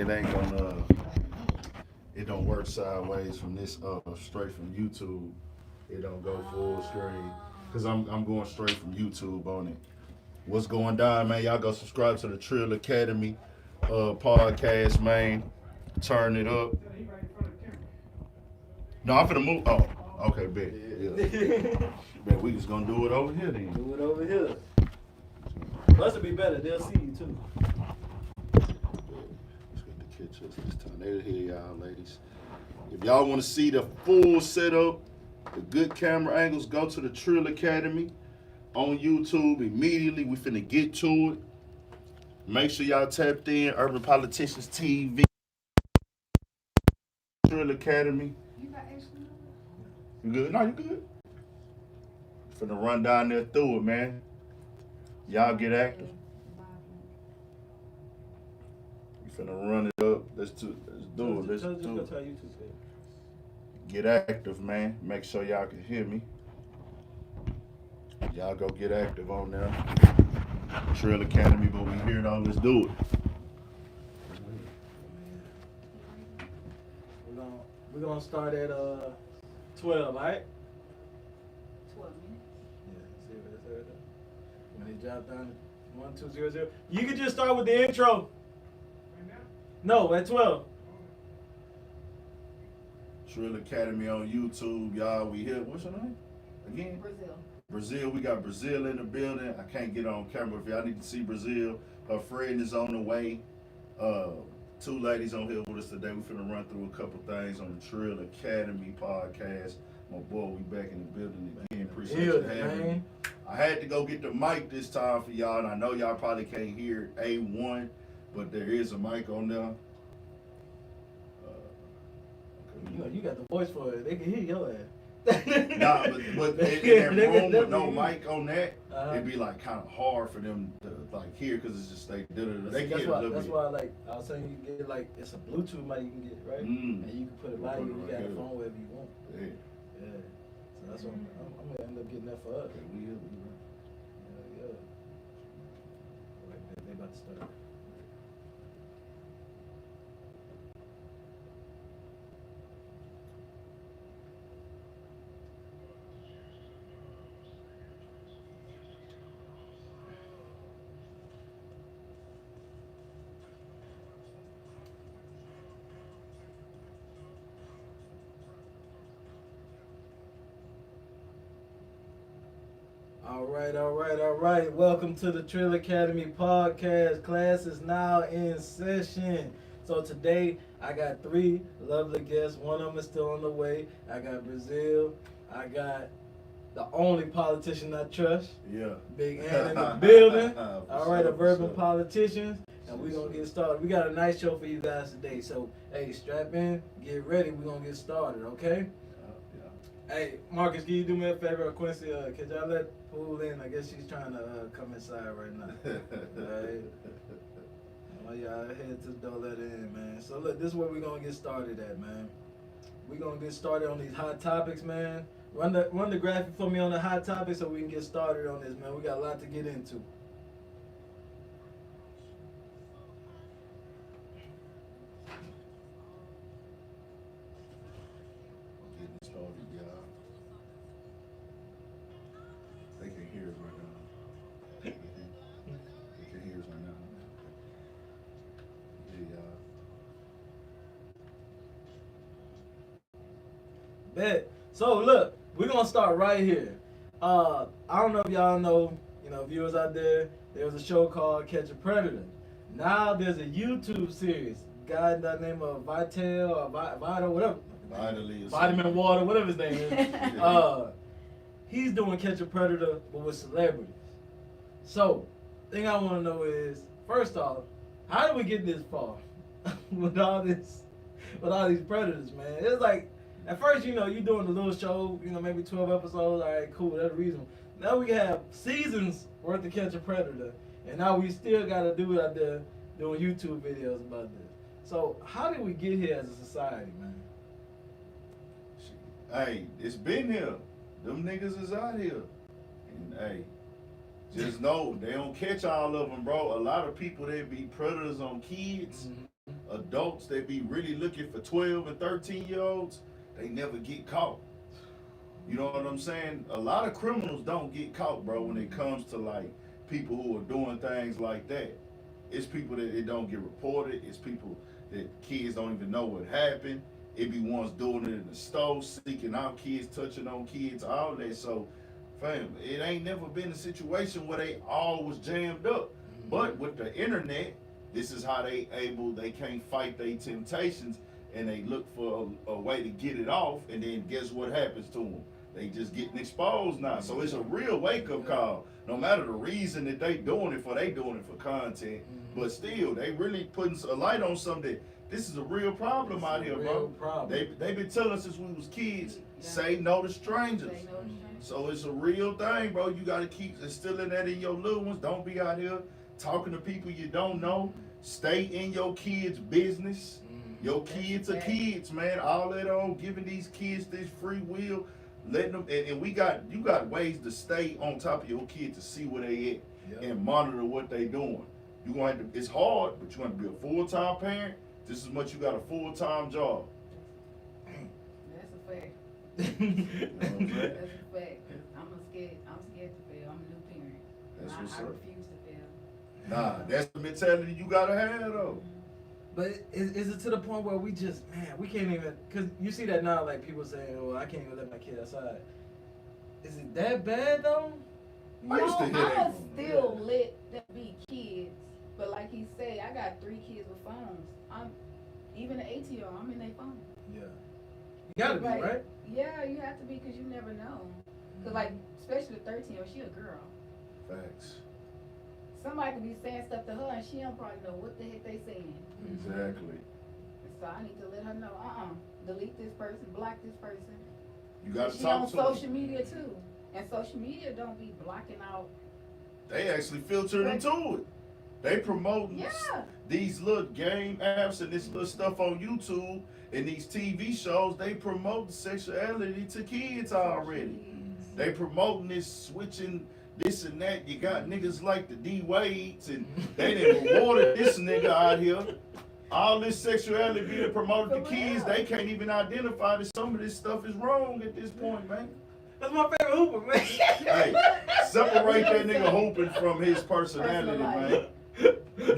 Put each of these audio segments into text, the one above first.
it ain't gonna it don't work sideways from this straight from YouTube. It don't go full screen. Cause I'm going straight from YouTube on it. What's going down, man? Y'all go subscribe to the Trill Academy podcast, man. Turn it up. No, I'm finna move. Oh, okay, bet. Yeah. Bet we just gonna do it over here then. Do it over here. Plus it'll be better. They'll see you too. Let's get the catch us this time. They're here, y'all, ladies. If y'all want to see the full setup, the good camera angles, go to the Trill Academy on YouTube immediately. We finna get to it. Make sure y'all tapped in Urban Politicians TV. Trill Academy. You got extra numbers? You good? No, you good. Finna run down there through it, man. Y'all get active. We finna run it up. Let's do it. Let's do it. Just go to our YouTube page. Get active, man. Make sure y'all can hear me. Y'all go get active on there. Trill Academy, but we here though. Let's do it. We're gonna start at 12, right? 12 minutes. Yeah, see what it said. When they drop down 1200. You can just start with the intro. No, at 12. Trill Academy on YouTube, y'all. We here. What's your name? Again? Brazil. We got Brazil in the building. I can't get on camera. If y'all need to see Brazil, her friend is on the way. Two ladies on here with us today. We finna run through a couple things on the Trill Academy podcast. My boy, we back in the building again. Appreciate you having me. I had to go get the mic this time for y'all, and I know y'all probably can't hear A1, but there is a mic on there. You know, you got the voice for it. They can hear your ass. Nah, but in that room with no mic on that, it'd be like kind of hard for them to like hear because it's just they can that's get why, a little that's bit. why like I was saying you can get like it's a Bluetooth mic you can get, right? And you can put it by you. You got a phone wherever you want. Yeah. Yeah. So that's what I'm gonna end up getting that for us. Okay, we here. Yeah. Right, they about to start. All right. Welcome to the Trill Academy podcast. Class is now in session. So today I got 3 lovely guests. One of them is still on the way. I got Brazil. I got the only politician I trust. Yeah. Big Ann in the building. All right, sure, of Urban sure. Politicians. And we're going to get started. We got a nice show for you guys today. So, hey, strap in, get ready. We're going to get started, okay? Yeah. Hey, Marcus, can you do me a favor? Or Quincy, could y'all let Poole in? I guess she's trying to come inside right now. Alright. Well, y'all head to the door, let her in, man. So, look, this is where we're going to get started at, man. We're going to get started on these hot topics, man. Run the graphic for me on the hot topics so we can get started on this, man. We got a lot to get into. Getting started, y'all. They can hear us right now. They can hear us right now. Yeah, y'all. Bet. So look, we're gonna start right here. I don't know if y'all know, viewers out there, there was a show called Catch a Predator. Now there's a YouTube series. Guy by the name of Vital or Vital, whatever. Vitamin Water, whatever his name is. He's doing Catch a Predator, but with celebrities. So, thing I want to know is, first off, how did we get this far with all these predators, man? It's like, at first, you doing a little show, maybe 12 episodes, all right, cool, that's reasonable. Now we have seasons worth of Catch a Predator, and now we still got to do it out there doing YouTube videos about this. So, how did we get here as a society, man? Hey, it's been here. Them niggas is out here. And hey, just know they don't catch all of them, bro. A lot of people, they be predators on kids. Adults that be really looking for 12 and 13-year-olds, they never get caught. You know what I'm saying? A lot of criminals don't get caught, bro, when it comes to like people who are doing things like that. It's people that it don't get reported. It's people that kids don't even know what happened. It be ones doing it in the store, seeking out kids, touching on kids, all that. So, fam, it ain't never been a situation where they all was jammed up. But with the internet, this is how they can't fight their temptations, and they look for a way to get it off, and then guess what happens to them? They just getting exposed now. So it's a real wake-up call. No matter the reason that they doing it for content, but still, they really putting a light on something that this is a real problem out here, bro. They been telling us since we was kids, say no to strangers. So it's a real thing, bro. You gotta keep instilling that in your little ones. Don't be out here talking to people you don't know. Stay in your kids' business. Your kids are kids, man. All that on giving these kids this free will, letting them, and you got ways to stay on top of your kids to see where they at and monitor what they doing. You gonna have to. It's hard, but you gonna be a full-time parent just as much. You got a full-time job. That's a fact. That's That's a fact. I'm scared to fail. I'm a new parent. That's what's I up. refuse to fail. Nah, that's the mentality you gotta have though. But is it to the point where we just, man, we can't even, because you see that now, like people saying, oh, I can't even let my kid outside. Is it that bad though? I used to hear that. I'ma still let them be kids. But like he said, I got 3 kids with phones. I'm even an 18-year-old, I'm in their phone. Yeah. You gotta be, Like, right? Yeah, you have to be because you never know. Because like, especially the 13-year-old, she a girl. Facts. Somebody could be saying stuff to her and she don't probably know what the heck they saying. Exactly. So I need to let her know, delete this person, block this person. You gotta She talk on to them. social media too. And social media don't be blocking out. They actually filter into it. They promoting these little game apps and this little stuff on YouTube and these TV shows. They promote sexuality to kids already. They promoting this switching this and that. You got niggas like the D Wades and they done rewarded this nigga out here. All this sexuality being promoted to kids, they can't even identify that some of this stuff is wrong at this point, man. That's my favorite hooper, man. Hey, separate that nigga hooping from his personality, man.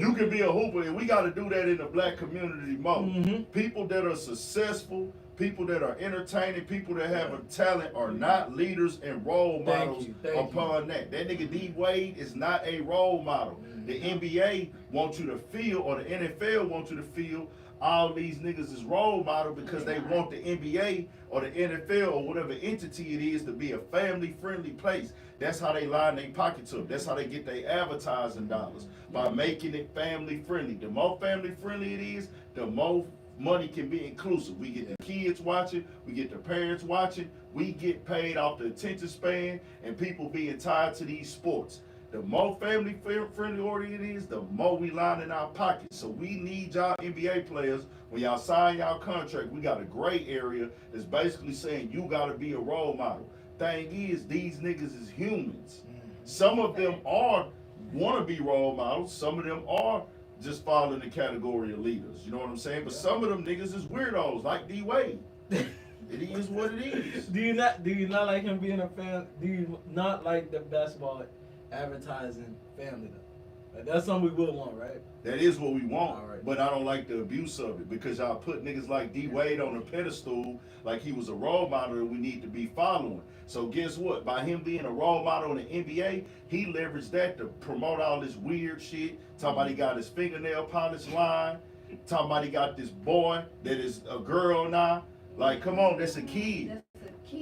You can be a hooper, and we got to do that in the black community more. People that are successful, people that are entertaining, people that have a talent are not leaders and role models upon that. That nigga D Wade is not a role model. The NBA wants you to feel, or the NFL wants you to feel, all these niggas is role model because they want the NBA or the NFL or whatever entity it is to be a family-friendly place. That's how they line their pockets up. That's how they get their advertising dollars, by making it family-friendly. The more family-friendly it is, the more money can be inclusive. We get the kids watching, we get the parents watching, we get paid off the attention span and people being tied to these sports. The more family-friendly order it is, the more we line in our pockets. So we need y'all NBA players, when y'all sign y'all contract, we got a gray area that's basically saying you got to be a role model. Thing is, these niggas is humans. Some of them want to be role models. Some of them are just fall in the category of leaders. You know what I'm saying? But some of them niggas is weirdos, like D Wade. It is what it is. Do you not like him being a fan? Do you not like the basketball advertising family though? Like, that's something we would want, right? That is what we want, All right. but I don't like the abuse of it because y'all put niggas like D Wade on a pedestal like he was a role model that we need to be following. So guess what? By him being a role model in the NBA, he leveraged that to promote all this weird shit. Talking about he got his fingernail polish line. Talking about he got this boy that is a girl now. Like, come on, that's a kid.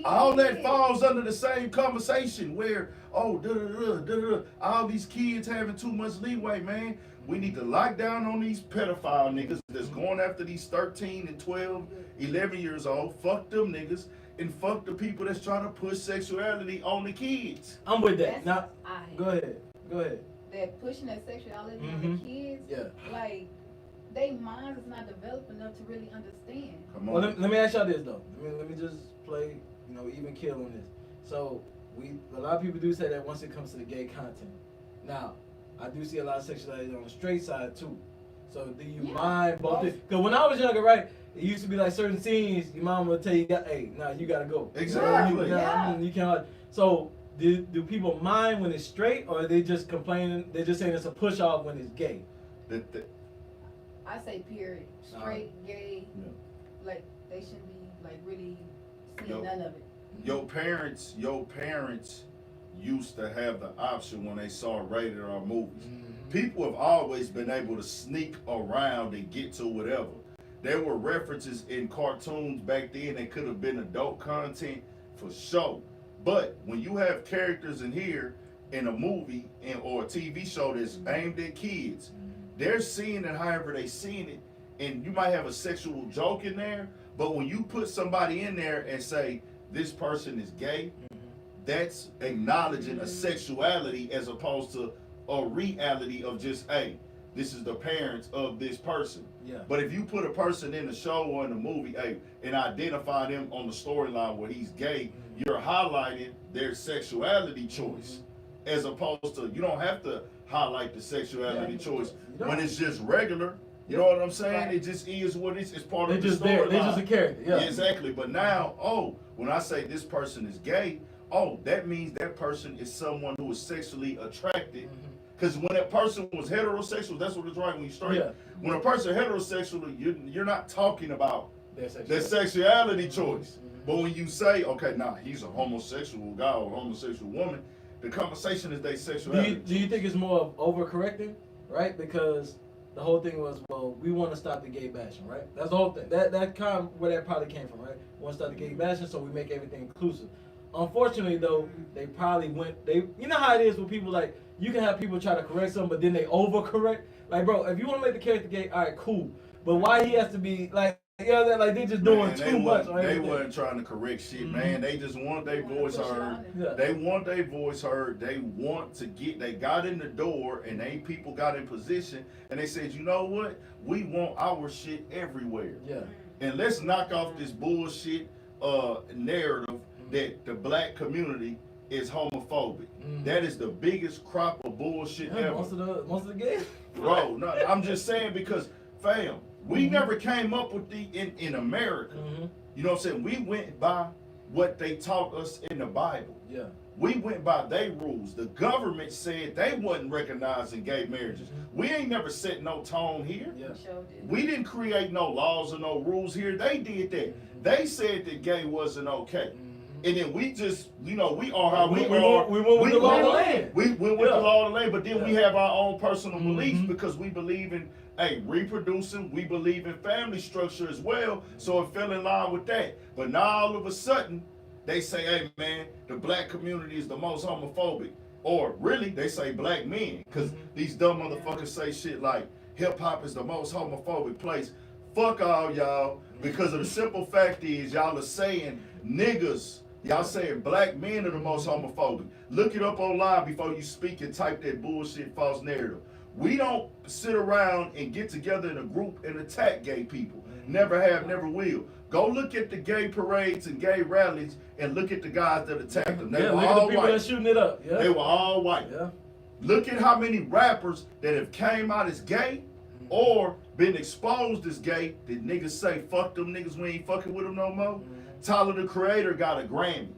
All that falls under the same conversation where, oh, all these kids having too much leeway, man. We need to lock down on these pedophile niggas that's going after these 13 and 12, 11 years old. Fuck them niggas and fuck the people that's trying to push sexuality on the kids. I'm with that. Now, go ahead. That pushing that sexuality on the kids, like, they minds is not developed enough to really understand. Come on. Well, let me ask y'all this though. Let me just play, even kill on this. So a lot of people do say that once it comes to the gay content. Now, I do see a lot of sexuality on the straight side too. So do you Yeah. mind both? Because when I was younger, right, it used to be like certain scenes, your mom would tell you, "Hey, nah, you gotta go." Exactly. You can't. So do people mind when it's straight, or are they just complaining? They're just saying it's a push off when it's gay. I say period. Straight, gay, Yeah. like they shouldn't be like really seeing Yo. none of it. Your parents used to have the option when they saw rated R movies. People have always been able to sneak around and get to whatever. There were references in cartoons back then that could have been adult content for sure. But when you have characters in here in a movie or a TV show that's aimed at kids, they're seeing it however they seeing it, and you might have a sexual joke in there, but when you put somebody in there and say this person is gay, that's acknowledging a sexuality as opposed to a reality of just, hey, this is the parents of this person. Yeah. But if you put a person in the show or in the movie, hey, and identify them on the storyline where he's gay, you're highlighting their sexuality choice, as opposed to, you don't have to highlight the sexuality choice when it's just regular. You know what I'm saying? Right. It just is what it's part They're of the just there. They're just a storyline. character. Yeah. Exactly. But now, when I say this person is gay, that means that person is someone who is sexually attracted. Because when that person was heterosexual, that's what it's right when you straight. Yeah. When a person heterosexual, you're not talking about their That's sexuality choice. But when you say, okay, he's a homosexual guy or a homosexual woman, the conversation is their sexuality. Do you think it's more of overcorrecting, right? Because the whole thing was, well, we want to stop the gay bashing, right? That's the whole thing. That kind of where that probably came from, right? We want to stop the gay bashing, so we make everything inclusive. Unfortunately, though, they probably you know how it is with people, like, you can have people try to correct something, but then they overcorrect. Like, bro, if you want to make the character gay, all right, cool. But why he has to be, like, you know, like, they just doing too much. They wasn't trying to correct shit, man. They just want their voice heard. Yeah. They want their voice heard. They got in the door, and people got in position, and they said, you know what? We want our shit everywhere. Yeah. And let's knock off this bullshit narrative that the black community is homophobic. That is the biggest crop of bullshit ever. Most of the gays. Bro, no, I'm just saying because, fam, we never came up with in America. You know what I'm saying? We went by what they taught us in the Bible. Yeah. We went by their rules. The government said they wasn't recognizing gay marriages. We ain't never set no tone here. Yeah. We didn't create no laws or no rules here. They did that. They said that gay wasn't okay. And then we just, we are how we are. We went with the law of the land. We went with the law of the land, but then we have our own personal beliefs because we believe in, reproducing. We believe in family structure as well. So it fell in line with that. But now all of a sudden, they say, hey, man, the black community is the most homophobic. Or really, they say black men. Because these dumb motherfuckers say shit like, hip-hop is the most homophobic place. Fuck all y'all. Because of the simple fact is, y'all are saying niggas. Y'all saying black men are the most homophobic. Look it up online before you speak and type that bullshit false narrative. We don't sit around and get together in a group and attack gay people. Never have, never will. Go look at the gay parades and gay rallies and look at the guys that attacked them. They were look all at the people white. that shooting it up. Yeah. They were all white. Yeah. Look at how many rappers that have came out as gay or been exposed as gay that niggas say, fuck them niggas, we ain't fucking with them no more. Tyler the Creator got a Grammy.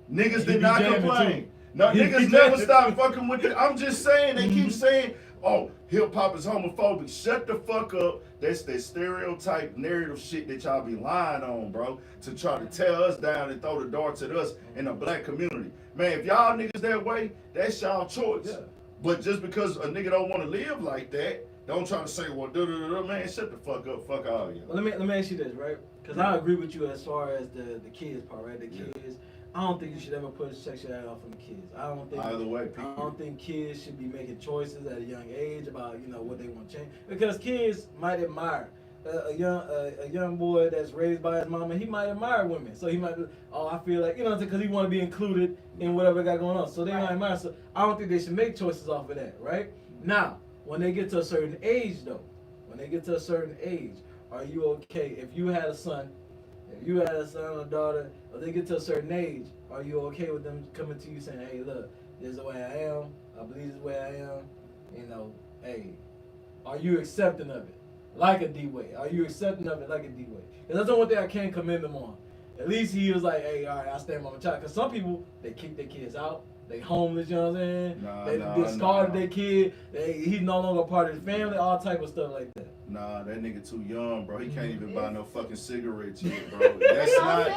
Niggas did not complain. No, niggas never stopped fucking with it. I'm just saying, they keep saying, oh, hip hop is homophobic. Shut the fuck up. That's that stereotype narrative shit that y'all be lying on, bro, to try to tear us down and throw the darts at us in the black community. Man, if y'all niggas that way, that's y'all choice. Yeah. But just because a nigga don't want to live like that, don't try to say, well, man, shut the fuck up, fuck all y'all. Well, let me ask you this, right? Because I agree with you as far as the kids part, right? The kids, I don't think you should ever put sexuality off on the kids. I don't think either way. I don't think kids should be making choices at a young age about what they want to change, because kids might admire a young boy that's raised by his mama. He might admire women, so he might be, I feel like because he want to be included in whatever they got going on. So they might admire. So I don't think they should make choices off of that, right? Now, when they get to a certain age, though, are you okay if you had a son? If you had a son or a daughter, or they get to a certain age, are you okay with them coming to you saying, hey, look, this is the way I am, I believe this is the way I am, hey, are you accepting of it? Like a D-Way. Are you accepting of it like a D-Way? Because that's the one thing I can't commend him on. At least he was like, hey, all right, I'll stand by my child. Because some people, they kick their kids out. They homeless, you know what I'm saying? They discarded their kid. He's no longer part of the family. All type of stuff like that. Nah, that nigga too young, bro. He can't even buy no fucking cigarettes yet, bro. That's not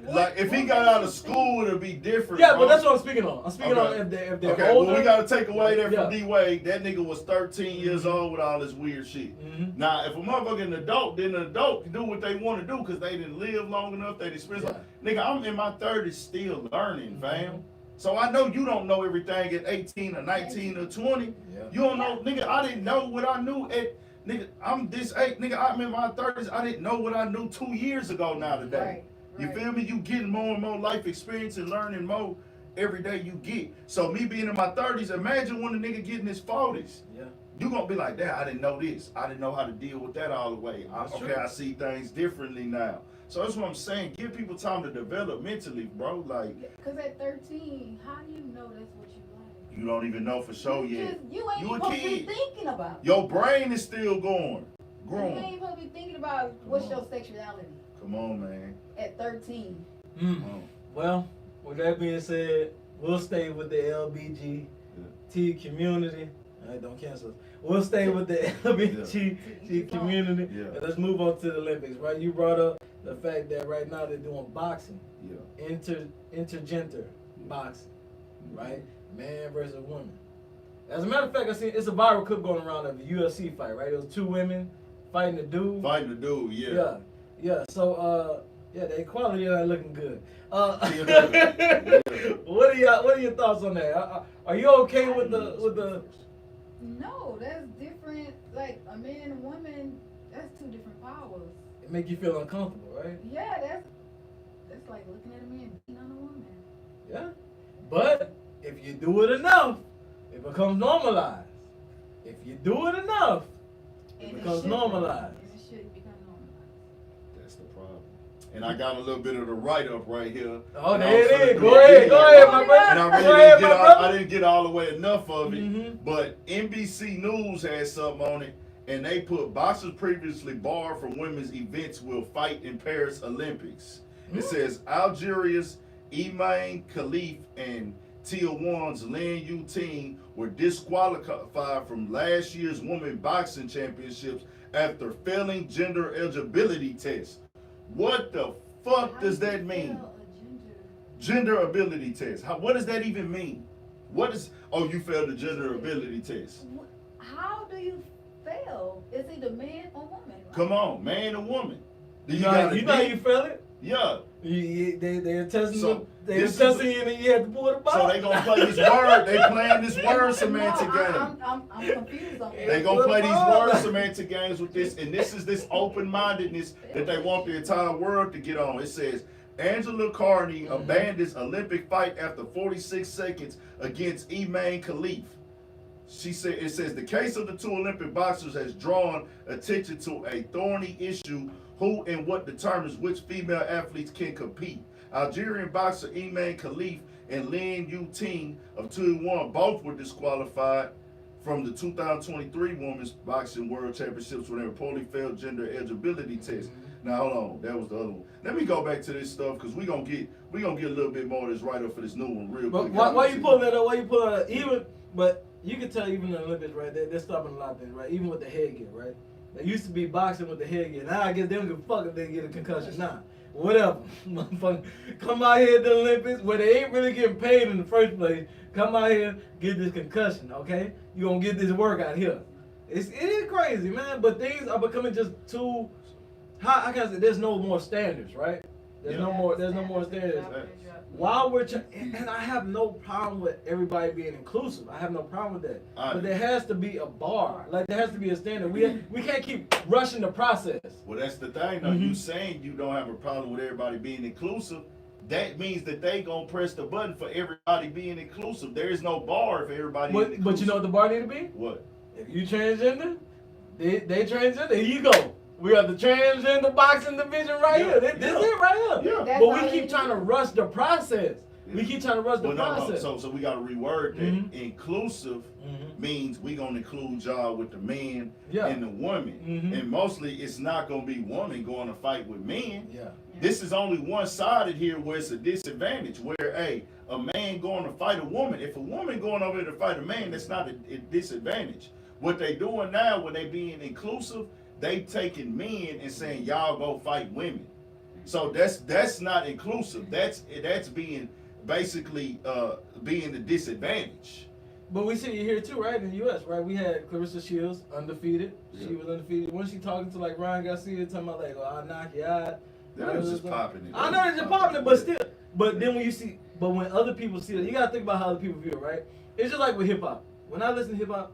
like if he got out of school, it'll be different. Yeah, bro. but that's what I'm speaking on. I'm speaking on if they're older. Well, we gotta take away that from D-Wade. That nigga was 13 years old with all this weird shit. Now, if a motherfucking adult, then an adult can do what they want to do because they didn't live long enough. They didn't spend. Nigga, I'm in my 30s still learning, fam. So I know you don't know everything at 18 or 19 or 20. Yeah. You don't know, nigga. I didn't know what I knew at. Nigga, I'm this age, nigga, I'm in my 30s. I didn't know what I knew 2 years ago now today. Right. You feel me? You getting more and more life experience and learning more every day you get. So me being in my 30s, imagine when a nigga getting his 40s. Yeah. You gonna be like, damn, I didn't know this. I didn't know how to deal with that all the way. I see things differently now. So that's what I'm saying. Give people time to develop mentally, bro. Like, because at 13, how do you know that's what you like? You don't even know for sure yet. You ain't supposed to be thinking about it. Your brain is still growing. You ain't supposed to be thinking about what's your sexuality. Come on, man. At 13. Well, with that being said, we'll stay with the LBGT community. All right, don't cancel us. We'll stay with the LBGT community. And let's move on to the Olympics, right? You brought up the fact that right now they're doing boxing. Intergender boxing, right? Man versus woman. As a matter of fact, I seen it's a viral clip going around of a UFC fight, right? It was two women fighting a dude. Yeah. So, the equality ain't looking good. What are your thoughts on that? Are you okay with the? No, that's different. Like a man and a woman, that's two different powers. It make you feel uncomfortable, right? Yeah, that's like looking at a man beating on a woman. Yeah, but if you do it enough, it becomes normalized. If you do it enough, it becomes normalized. And it shouldn't become normalized. That's the problem. And I got a little bit of the write-up right here. Oh, there it is. Go ahead, my brother. And I didn't get all the way enough of it. But NBC News had something on it. And they put boxers previously barred from women's events will fight in Paris Olympics. It says Algeria's Iman Khalif and Tijuana's Lin Yuting were disqualified from last year's women boxing championships after failing gender eligibility tests. What the fuck does that mean? Gender ability test. What does that even mean? You failed the gender ability test. How do you fail? It's either man or woman. Right? Come on, man or woman. You know how you feel it? Yeah. They're testing you and you have to pull the ball. So they gonna play this word. They playing this word semantic game. I'm confused on that. They gonna play these word semantic games with this, and this is this open-mindedness that they want the entire world to get on. It says Angela Carney abandons Olympic fight after 46 seconds against Iman Khalif. It says the case of the two Olympic boxers has drawn attention to a thorny issue: who and what determines which female athletes can compete. Algerian boxer Iman Khalif and Lin Yuting of Tijuana both were disqualified from the 2023 Women's Boxing World Championships when they reportedly failed gender eligibility tests. Now hold on, that was the other one. Let me go back to this stuff because we gonna get a little bit more of this right up for this new one real quick. Why you pulling that up? But you can tell even the Olympics, right? They're stopping a lot of things, right? Even with the headgear, right? There used to be boxing with the headgear. Now I guess they don't give a fuck if they get a concussion. Nah, whatever. Motherfucker, come out here to the Olympics where they ain't really getting paid in the first place. Come out here, get this concussion, okay? You gonna get this workout here. It is crazy, man. But things are becoming just too. How can I say? There's no more standards, right? There's no more standards. While we're and I have no problem with everybody being inclusive. I have no problem with that. But there has to be a bar. Like there has to be a standard. We can't keep rushing the process. Well, that's the thing. Though. You saying you don't have a problem with everybody being inclusive. That means that they gonna press the button for everybody being inclusive. There is no bar if everybody. But you know what the bar need to be? What? If you transgender, they transgender. Here you go. We got the transgender boxing division right here. This is it right here. Yeah. But we keep trying to rush the process. We keep trying to rush the No, process. so we got to reword that. Mhm. Inclusive means we gonna include y'all with the men Yeah. and the women, and mostly it's not gonna be women going to fight with men. Yeah. This is only one-sided here where it's a disadvantage. Where a man going to fight a woman, if a woman going over there to fight a man, that's not a disadvantage. What they doing now when they being inclusive, they taking men and saying y'all go fight women. So that's not inclusive. That's being basically being the disadvantage. But we see it here too, right? In the U.S., right? We had Clarissa Shields, undefeated. Yeah. She was undefeated. When she talking to like Ryan Garcia, talking about like, "Oh, I'll knock you out." That was just popping it. I know it's just popping it, but still. But then when other people see it, you gotta think about how other people view it, right? It's just like with hip hop. When I listen to hip hop,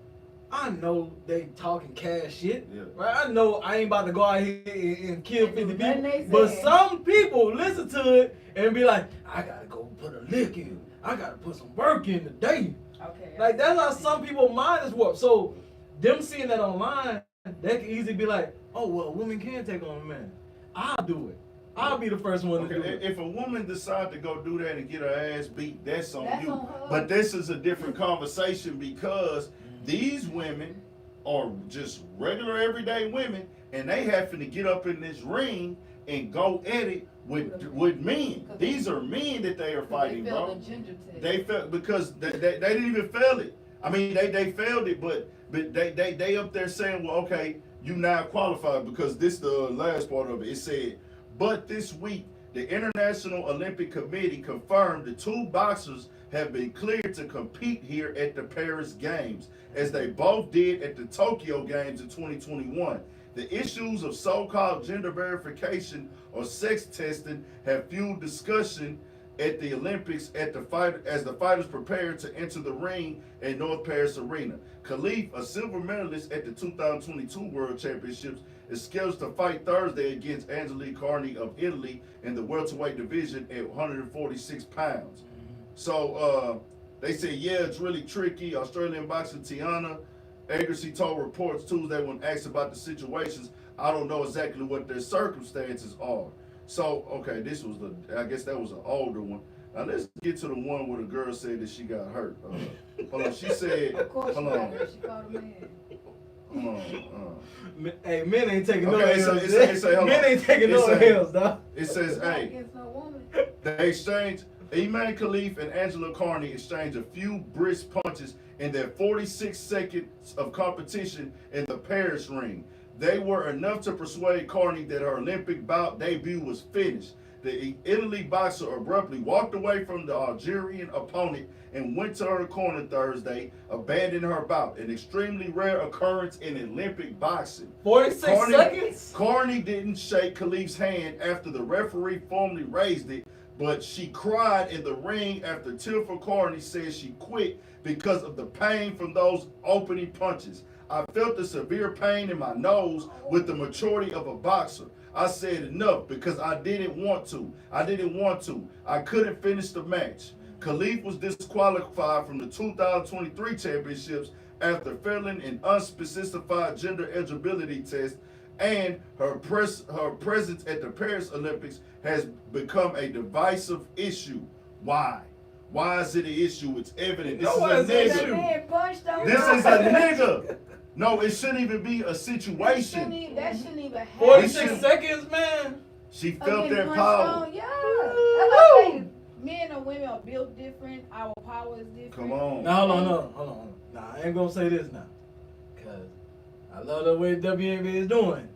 I know they talking cash shit, right? I know I ain't about to go out here and kill 50 people, but some people listen to it and be like, I gotta go put a lick in. I gotta put some work in today. Okay. Like that's how some people's mind is warped. So them seeing that online, they can easily be like, oh well, women can take on a man. I'll do it. I'll be the first one to do it. If a woman decide to go do that and get her ass beat, that's on you. On her. But this is a different conversation because these women are just regular everyday women, and they having to get up in this ring and go at it with men. These are men that they are fighting, they bro. The ginger test. They felt because they didn't even fail it. I mean, they failed it, but they up there saying, well, okay, you now qualified because this the last part of it. It said, but this week the International Olympic Committee confirmed the two boxers have been cleared to compete here at the Paris Games, as they both did at the Tokyo Games in 2021. The issues of so-called gender verification or sex testing have fueled discussion at the Olympics as the fighters prepare to enter the ring at North Paris Arena. Khalif, a silver medalist at the 2022 World Championships, is scheduled to fight Thursday against Angelique Carney of Italy in the welterweight division at 146 pounds. So they say, yeah, it's really tricky. Australian boxer Tiana Agassi told reports Tuesday when asked about the situations, I don't know exactly what their circumstances are. So, okay, I guess that was an older one. Now let's get to the one where the girl said that she got hurt. Hold on, she said, Of course hold she on. got hurt. She called a man. Hey, men ain't taking no Okay, L's. it say, hold men on. ain't taking no L's, dog. It says, hey, Against no woman. they exchanged, Iman Khalif and Angela Carney exchanged a few brisk punches in their 46 seconds of competition in the Paris ring. They were enough to persuade Carney that her Olympic bout debut was finished. The Italy boxer abruptly walked away from the Algerian opponent and went to her corner Thursday, abandoning her bout, an extremely rare occurrence in Olympic boxing. 46 seconds? Carney didn't shake Khalif's hand after the referee formally raised it, but she cried in the ring after Tifa Carney said she quit because of the pain from those opening punches. I felt the severe pain in my nose with the maturity of a boxer. I said enough because I didn't want to. I couldn't finish the match. Khalif was disqualified from the 2023 championships after failing an unspecified gender eligibility test, and her presence at the Paris Olympics has become a divisive issue. Why? Why is it an issue? It's evident. This is a nigga. This is a nigga. No, it shouldn't even be a situation. That shouldn't even happen. 46 seconds, man. She felt that power. Yeah. That's why I say men and women are built different. Our power is different. Come on. Now, hold on. Nah, I ain't gonna say this now. Because I love the way WNBA is doing.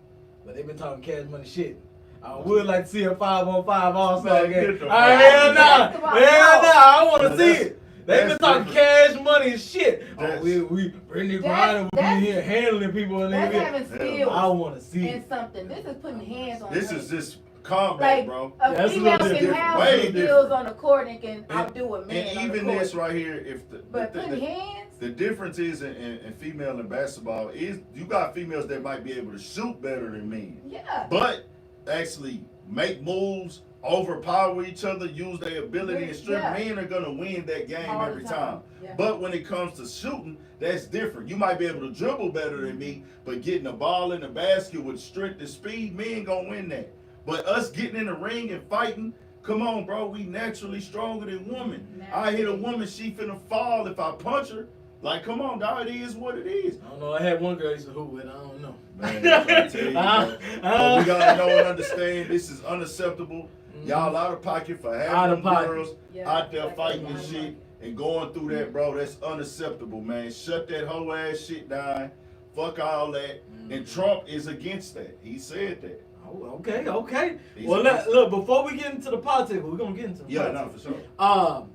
But they've been talking cash money shit. I would like to see a 5-on-5 All-Star game. Hell nah. I want to see it. They've been talking cash money and shit. We Brittany Griner will be here handling people in That's there. having skills. I want to see and something. This is putting hands on. This is just combat, bro. A female can have skills on the court and can outdo a man. And even this right here, but putting hands. The difference is in female and basketball is you got females that might be able to shoot better than men. Yeah. But actually make moves, overpower each other, use their ability and strength. Yeah. Men are gonna win that game every time. Yeah. But when it comes to shooting, that's different. You might be able to dribble better than me, but getting the ball in the basket with strength and speed, men gonna win that. But us getting in the ring and fighting, Come on, bro. We naturally stronger than women. I Naturally. hit a woman, she finna fall if I punch her. Like, come on, dog. It is what it is. I don't know. I had one girl used to hoop with. I don't know. Man, I'm trying to tell you, bro. But we gotta know and understand this is unacceptable. Y'all out of pocket for having them girls out there fighting and shit and going through that, bro. That's unacceptable, man. Shut that whole ass shit down. Fuck all that. And Trump is against that. He said that. Oh, okay. He's Well, against look, before we get into the politics, we're gonna get into the Yeah, politics. no, for sure.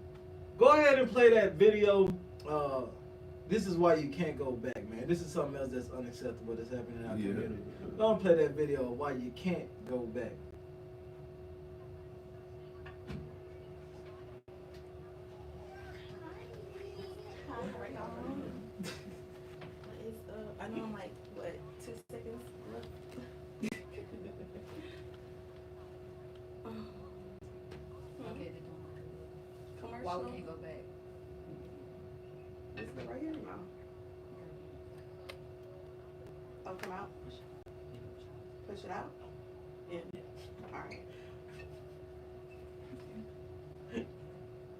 Go ahead and play that video. This is why you can't go back, man. This is something else that's unacceptable that's happening in our community. Go and play that video of why you can't go back. I know I'm like, what, 2 seconds left? Okay, Commercial. why we can't go back? This is right here now. Oh, come out. Push it out. Yeah. All right.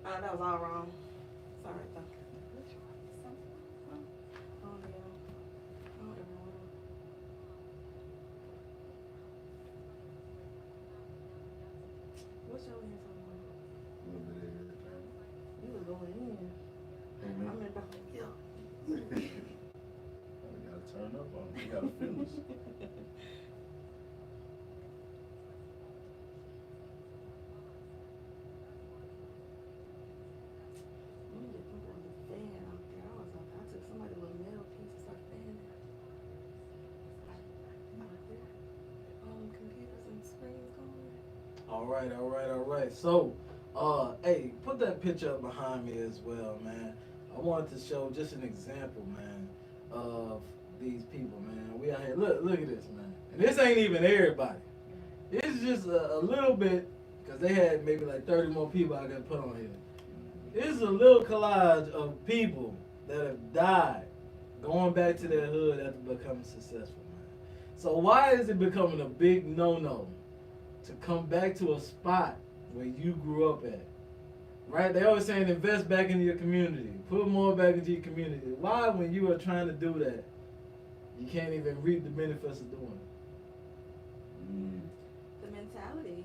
That was all wrong. Sorry though. Oh yeah. Oh everyone. What's your answer? A little bit of everything. You was going in. Amen. I'm in about to kill. We gotta turn up on it. We gotta finish. All right. So, hey, put that picture up behind me as well, man. I wanted to show just an example, man, of these people, man. We out here. Look at this, man. And this ain't even everybody. It's just a little bit, because they had maybe like 30 more people I could put on here. It's a little collage of people that have died going back to their hood after becoming successful, man. So why is it becoming a big no-no to come back to a spot where you grew up at? Right? They always saying invest back into your community. Put more back into your community. Why, when you are trying to do that, you can't even reap the benefits of doing it? The mentality.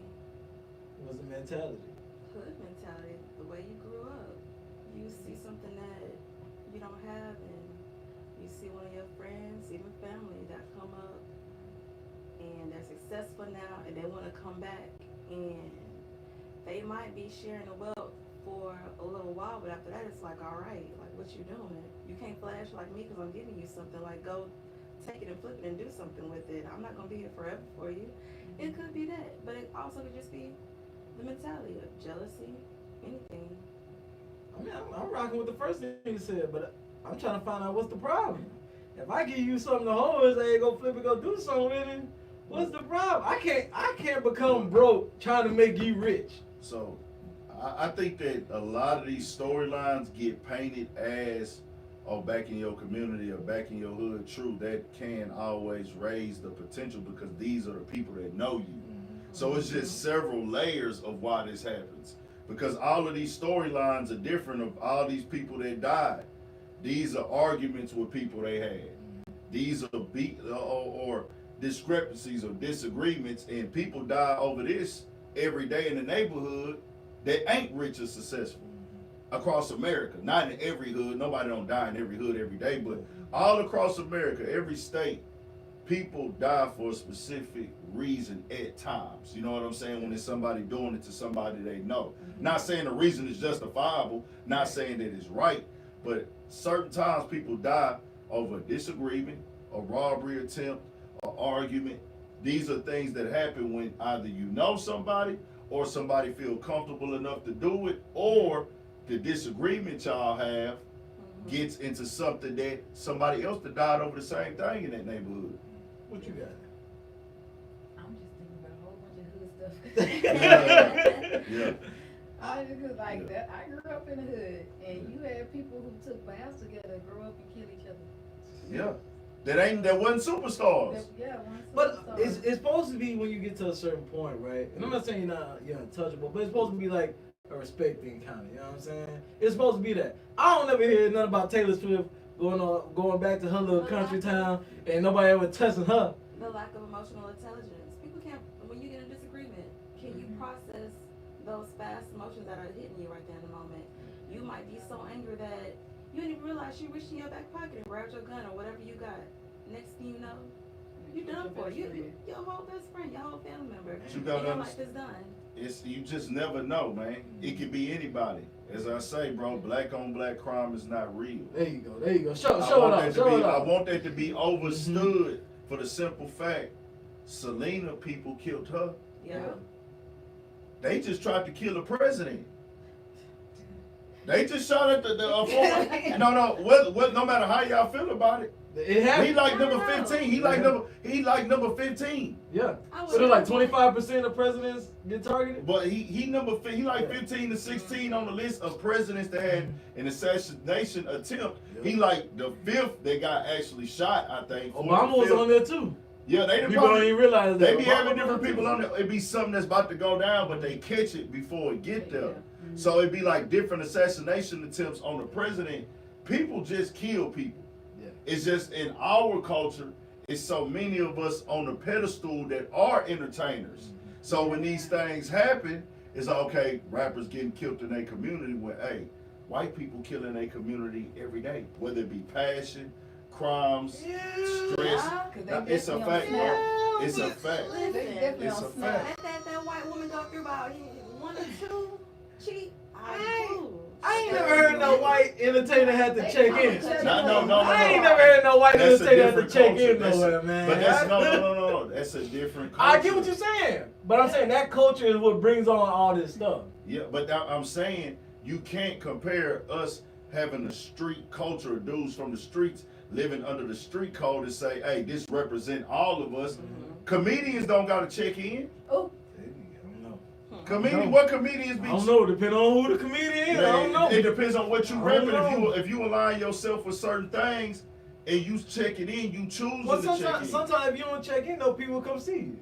What's the mentality? Hood mentality. The way you grew up. You see something that you don't have, and you see one of your friends, even family, that come up and they're successful now and they want to come back, and they might be sharing the wealth for a little while, but after that it's like, all right, like what you doing? You can't flash like me because I'm giving you something. Like, go take it and flip it and do something with it. I'm not gonna be here forever for you. It could be that, but it also could just be the mentality of jealousy, anything. I mean, I'm rocking with the first thing you said, but I'm trying to find out what's the problem. If I give you something to hold and say, go flip it, go do something with it, what's the problem? I can't become broke trying to make you rich. So, I think that a lot of these storylines get painted as, oh, back in your community or back in your hood. True, that can always raise the potential because these are the people that know you. So it's just several layers of why this happens. Because all of these storylines are different of all these people that died. These are arguments with people they had. These are or discrepancies or disagreements, and people die over this every day in the neighborhood that ain't rich or successful across America. Not in every hood. Nobody don't die in every hood every day, but all across America, every state, people die for a specific reason at times. You know what I'm saying? When it's somebody doing it to somebody they know. Not saying the reason is justifiable, not saying that it's right, but certain times people die over a disagreement, a robbery attempt, an argument. These are things that happen when either you know somebody or somebody feel comfortable enough to do it, or the disagreement y'all have gets into something that somebody else that died over the same thing in that neighborhood. What you got? I'm just thinking about a whole bunch of hood stuff. Yeah. I just like that. I grew up in the hood, and you had people who took vows together, grow up and kill each other. Yeah. that wasn't superstars. But it's supposed to be when you get to a certain point, right? And I'm not saying you're untouchable, but it's supposed to be like a respect thing, kind of. You know what I'm saying? It's supposed to be that. I don't never hear nothing about Taylor Swift going back to her little country town and nobody ever touching her. The lack of emotional intelligence. People can't. When you get in a disagreement, can you process those fast emotions that are hitting you right there in the moment? You might be so angry that you didn't even realize she reached in your back pocket and grabbed your gun or whatever you got. Next thing you know, you done for you. Your whole best friend, your whole family member. You gotta your life is done. You just never know, man. It could be anybody. As I say, bro, black on black crime is not real. There you go. Show it off. I want that to be understood for the simple fact, Selena people killed her. Yeah. They just tried to kill the president. They just shot at the former. No matter how y'all feel about it. It happened. He like number 15. He like number 15. Yeah. So like 25% of presidents get targeted. But he like 15 to 16 on the list of presidents that had an assassination attempt. Yeah. He like the 5th that got actually shot, I think. Obama was on there too. Yeah, people don't even realize that. They be having different people on there. It be something that's about to go down, but they catch it before it get there. Yeah. So it be like different assassination attempts on the president. People just kill people. Yeah. It's just in our culture, it's so many of us on the pedestal that are entertainers. So when these things happen, it's like, okay, rappers getting killed in their community. When hey, white people killing their community every day, whether it be passion, crimes, stress. It's a fact. It's a fact. Listen, It's a fact. let that white woman go through about 1 or 2 cheat. I ain't never heard no white entertainer had to check in. No. I ain't never heard no white That's a entertainer had to different check culture. in nowhere, man. But that's no. That's a different culture. I get what you're saying, but I'm saying that culture is what brings on all this stuff. Yeah, but I'm saying you can't compare us having a street culture of dudes from the streets living under the street code and say, hey, this represent all of us. Comedians don't gotta check in. Oh. What comedians be? I don't know. Depending on who the comedian is, I don't know. It depends on what you I don't repping. know. If you align yourself with certain things and you check it in, you choose Well, to check in. sometimes if you don't check in, though, people come see you.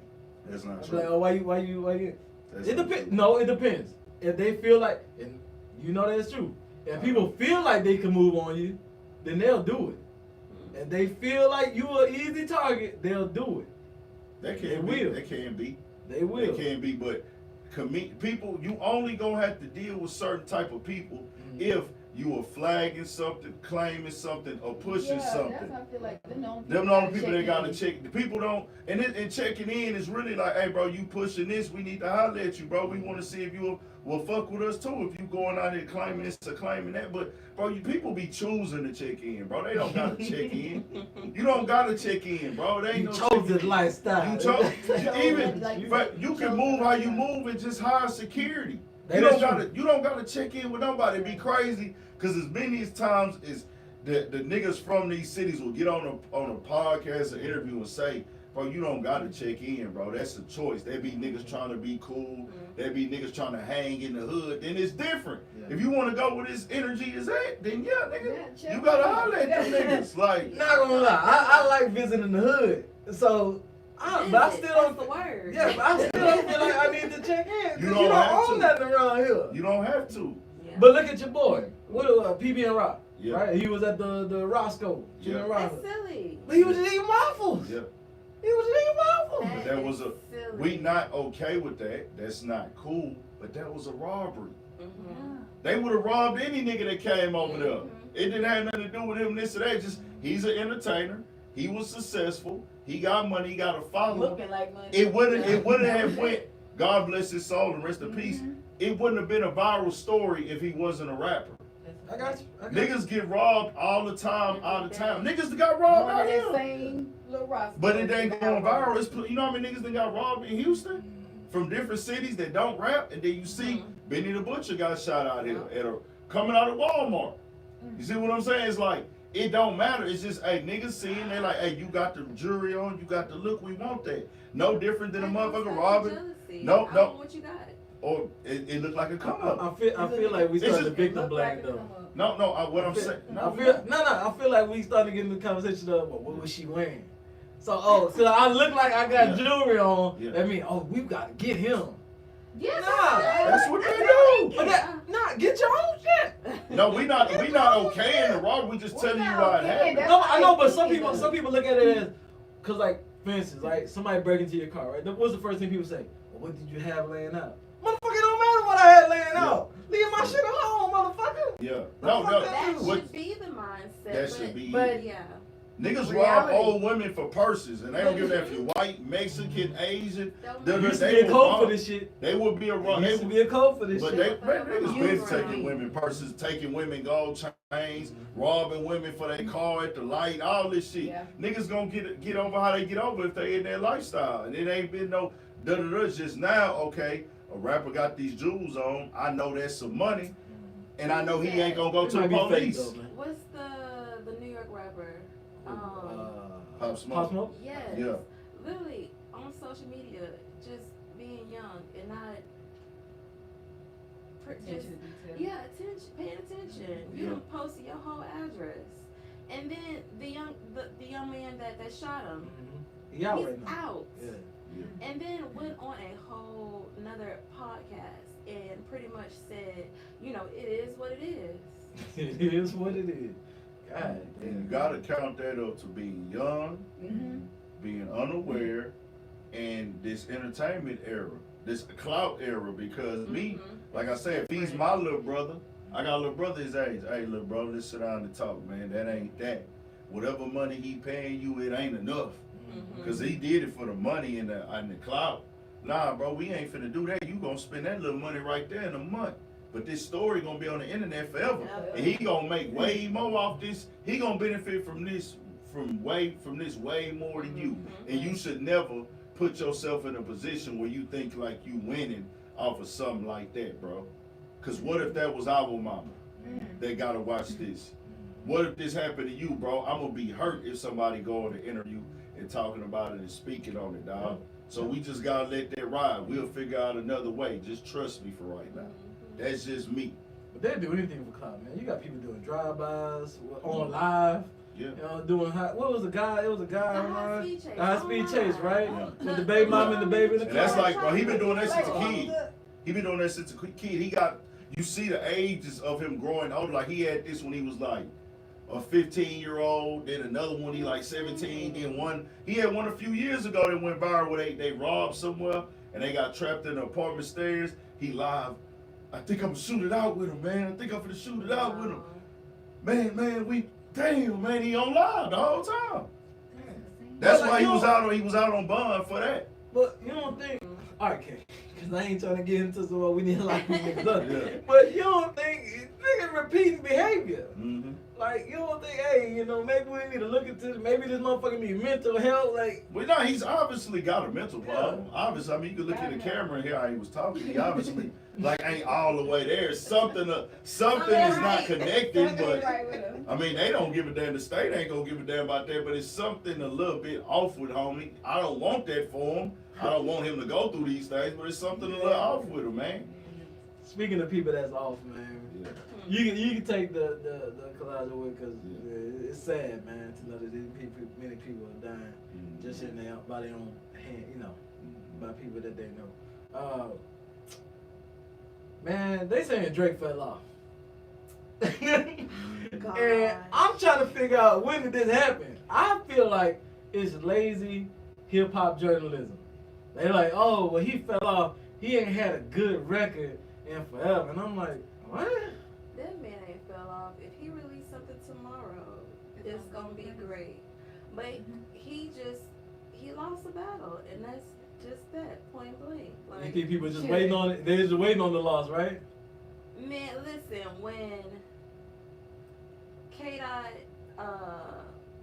That's not Like, true. oh, why you? That's It not depends. true. No, it depends. If they feel like, and you know that's true. If people feel like they can move on you, then they'll do it. If they feel like you are an easy target, they'll do it. They They can will. be. They can be. They will. They can be, but people, you only gonna have to deal with certain type of people if you are flagging something, claiming something, or pushing something. That's how I feel like them Them are the people that gotta check. The people don't, and checking in is really like, hey, bro, you pushing this, we need to holler at you, bro. We want to see if you will fuck with us too. If you going out here claiming this or claiming that, but bro, people be choosing to check in, bro. They don't gotta check in. You don't gotta check in, bro. They ain't You no chose check this in. lifestyle. You chose but you can move how you move and just hire security. That You is don't gotta check in with nobody. It'd be crazy because as many as times as the niggas from these cities will get on a podcast or interview and say, bro, you don't gotta check in, bro. That's a choice. They be niggas trying to be cool. They be niggas trying to hang in the hood. Then it's different. Yeah. If you want to go where this energy is at, then yeah, nigga, check you gotta in. holler at them niggas. Like, Not gonna lie, I like visiting the hood. So, but I still That's don't. the word. Yeah, but I still don't feel like I need to check in. 'Cause You you don't don't have own to. nothing around here. you don't have to. Yeah. But look at your boy, PB and Rock, Yeah. right? He was at the Roscoe Chicken Yeah. and Ramen. That's silly. But he was just eating waffles. Yeah. He was just eating waffles. But that was silly. we not okay with that. That's not cool. But that was a robbery. They would have robbed any nigga that came over there. It didn't have nothing to do with him, this or that. Just he's an entertainer. He was successful. He got money. He got a following. Looking like money. It wouldn't have went. God bless his soul and rest in peace. It wouldn't have been a viral story if he wasn't a rapper. I got you. Niggas get robbed all the time, all the time. Niggas got robbed out here. Same little Roscoe. But it ain't going viral. You know how many niggas that got robbed in Houston from different cities that don't rap, and then you see Benny the Butcher got shot out here coming out of Walmart. You see what I'm saying? It's like it don't matter. It's just hey niggas seeing they like hey you got the jewelry on, you got the look. We want that. No different than a motherfucker robbing. No. What you got? Or it looked like a come up. I feel like we It's started just- the victim blame though. No, what I'm saying. I feel like we started getting the conversation of, well, what was she wearing? So, so I look like I got jewelry on. Yeah. That means, we got to get him. Yes, That's what they do. But get your own shit. No, we not okaying the raw. We just telling you why it happened. No, I know, but some people look at it as, cause like, for instance, like somebody break into your car, right? What's the first thing people say? Well, what did you have laying out? Motherfucker, it don't matter what I had laying out. Leave my shit alone, motherfucker. Yeah. That What- should be the mindset. That should be But it. yeah. Niggas rob Reality. old women for purses, and they don't give a damn if you white, Mexican, Asian. There used to be a code for this shit. They would be a There used to be a code for this But shit. niggas You been right. taking women purses, taking women gold chains, robbing women for their car at the light, all this shit. Yeah. Niggas gonna get over how they get over if they in their lifestyle, and it ain't been no da-da-da. Just now, okay, a rapper got these jewels on. I know that's some money, and I know he ain't gonna go It to the might be fake, police. though, man. What's the New York rapper? Pop Smoke. Pop Smoke? Yes. Yeah. Literally on social media, just being young and not. Attention to detail. Yeah, paying attention. You Yeah. don't post your whole address, and then the young man that shot him, He out he's right now. out. Yeah. And then went on a whole another podcast and pretty much said, it is what it is. It is what it is. God And you damn. gotta count that up to being young, Mm-hmm. being unaware, and this entertainment era, this clout era. Because me, Mhm. like I said, if he's my little brother, I got a little brother his age. Hey, little brother, let's sit down and talk, man. That ain't that. Whatever money he paying you, it ain't enough. Mhm. Cause he did it for the money and the clout. Nah, bro, we ain't finna do that. You gonna spend that little money right there in a month. But this story gonna be on the internet forever. Yeah. And he gonna make way more off this. He gonna benefit from this way more than you. Mhm. And you should never put yourself in a position where you think like you winning off of something like that, bro. Cause what if that was our mama that gotta watch this? What if this happened to you, bro? I'm gonna be hurt if somebody go on the interview and talking about it and speaking on it, dog. So we just gotta let that ride. We'll figure out another way. Just trust me for right now. That's just me. But they do anything for clout, man. You got people doing drive-bys on live. Yeah. You know, doing what was the guy? It was a guy The online. high-speed chase. The high-speed chase, right? Yeah. With the baby mom and the baby in the And car. that's like, bro, he been doing that since a kid. He been doing that since a kid. He got, you see the ages of him growing older. Like he had this when he was like a 15-year-old, then another one he like 17, then one, he had one a few years ago that went viral where they robbed somewhere and they got trapped in the apartment stairs. He live, I think I'm gonna shoot it out with him, man. I think I'm gonna shoot it out with him. Man, damn, he on live the whole time. That's why he was out on bond for that. But you don't think, all right, okay, because I ain't trying to get into some we need to lock these niggas up. Yeah. But you don't think niggas repeating behavior. Mm-hmm. Like, you don't think, hey, maybe we need to look into this. Maybe this motherfucker need mental health. Like, Well, no, he's obviously got a mental problem. Yeah. Obviously, I mean, you can look at the camera and hear how he was talking. He obviously, like, ain't all the way there. Something is not connected, but, I mean, they don't give a damn. The state ain't gonna give a damn about that, but it's something a little bit off with homie. I don't want that for him. I don't want him to go through these things, but it's something a little off with him, man. speaking of people that's off, man, Yeah. you can take the collage away because it's sad, man, to know that many people are dying just in their by their own hand, by people that they know. Man, they saying Drake fell off. And I'm trying to figure out when did this happen. I feel like it's lazy hip hop journalism. They like, oh, well, he fell off. He ain't had a good record in forever. And I'm like, what? That man ain't fell off. If he released something tomorrow, it's gonna be great. But he lost the battle, and that's just that, point blank. You Like, think people just waiting on it? They're just waiting on the loss, right? man, listen, when K-Dot,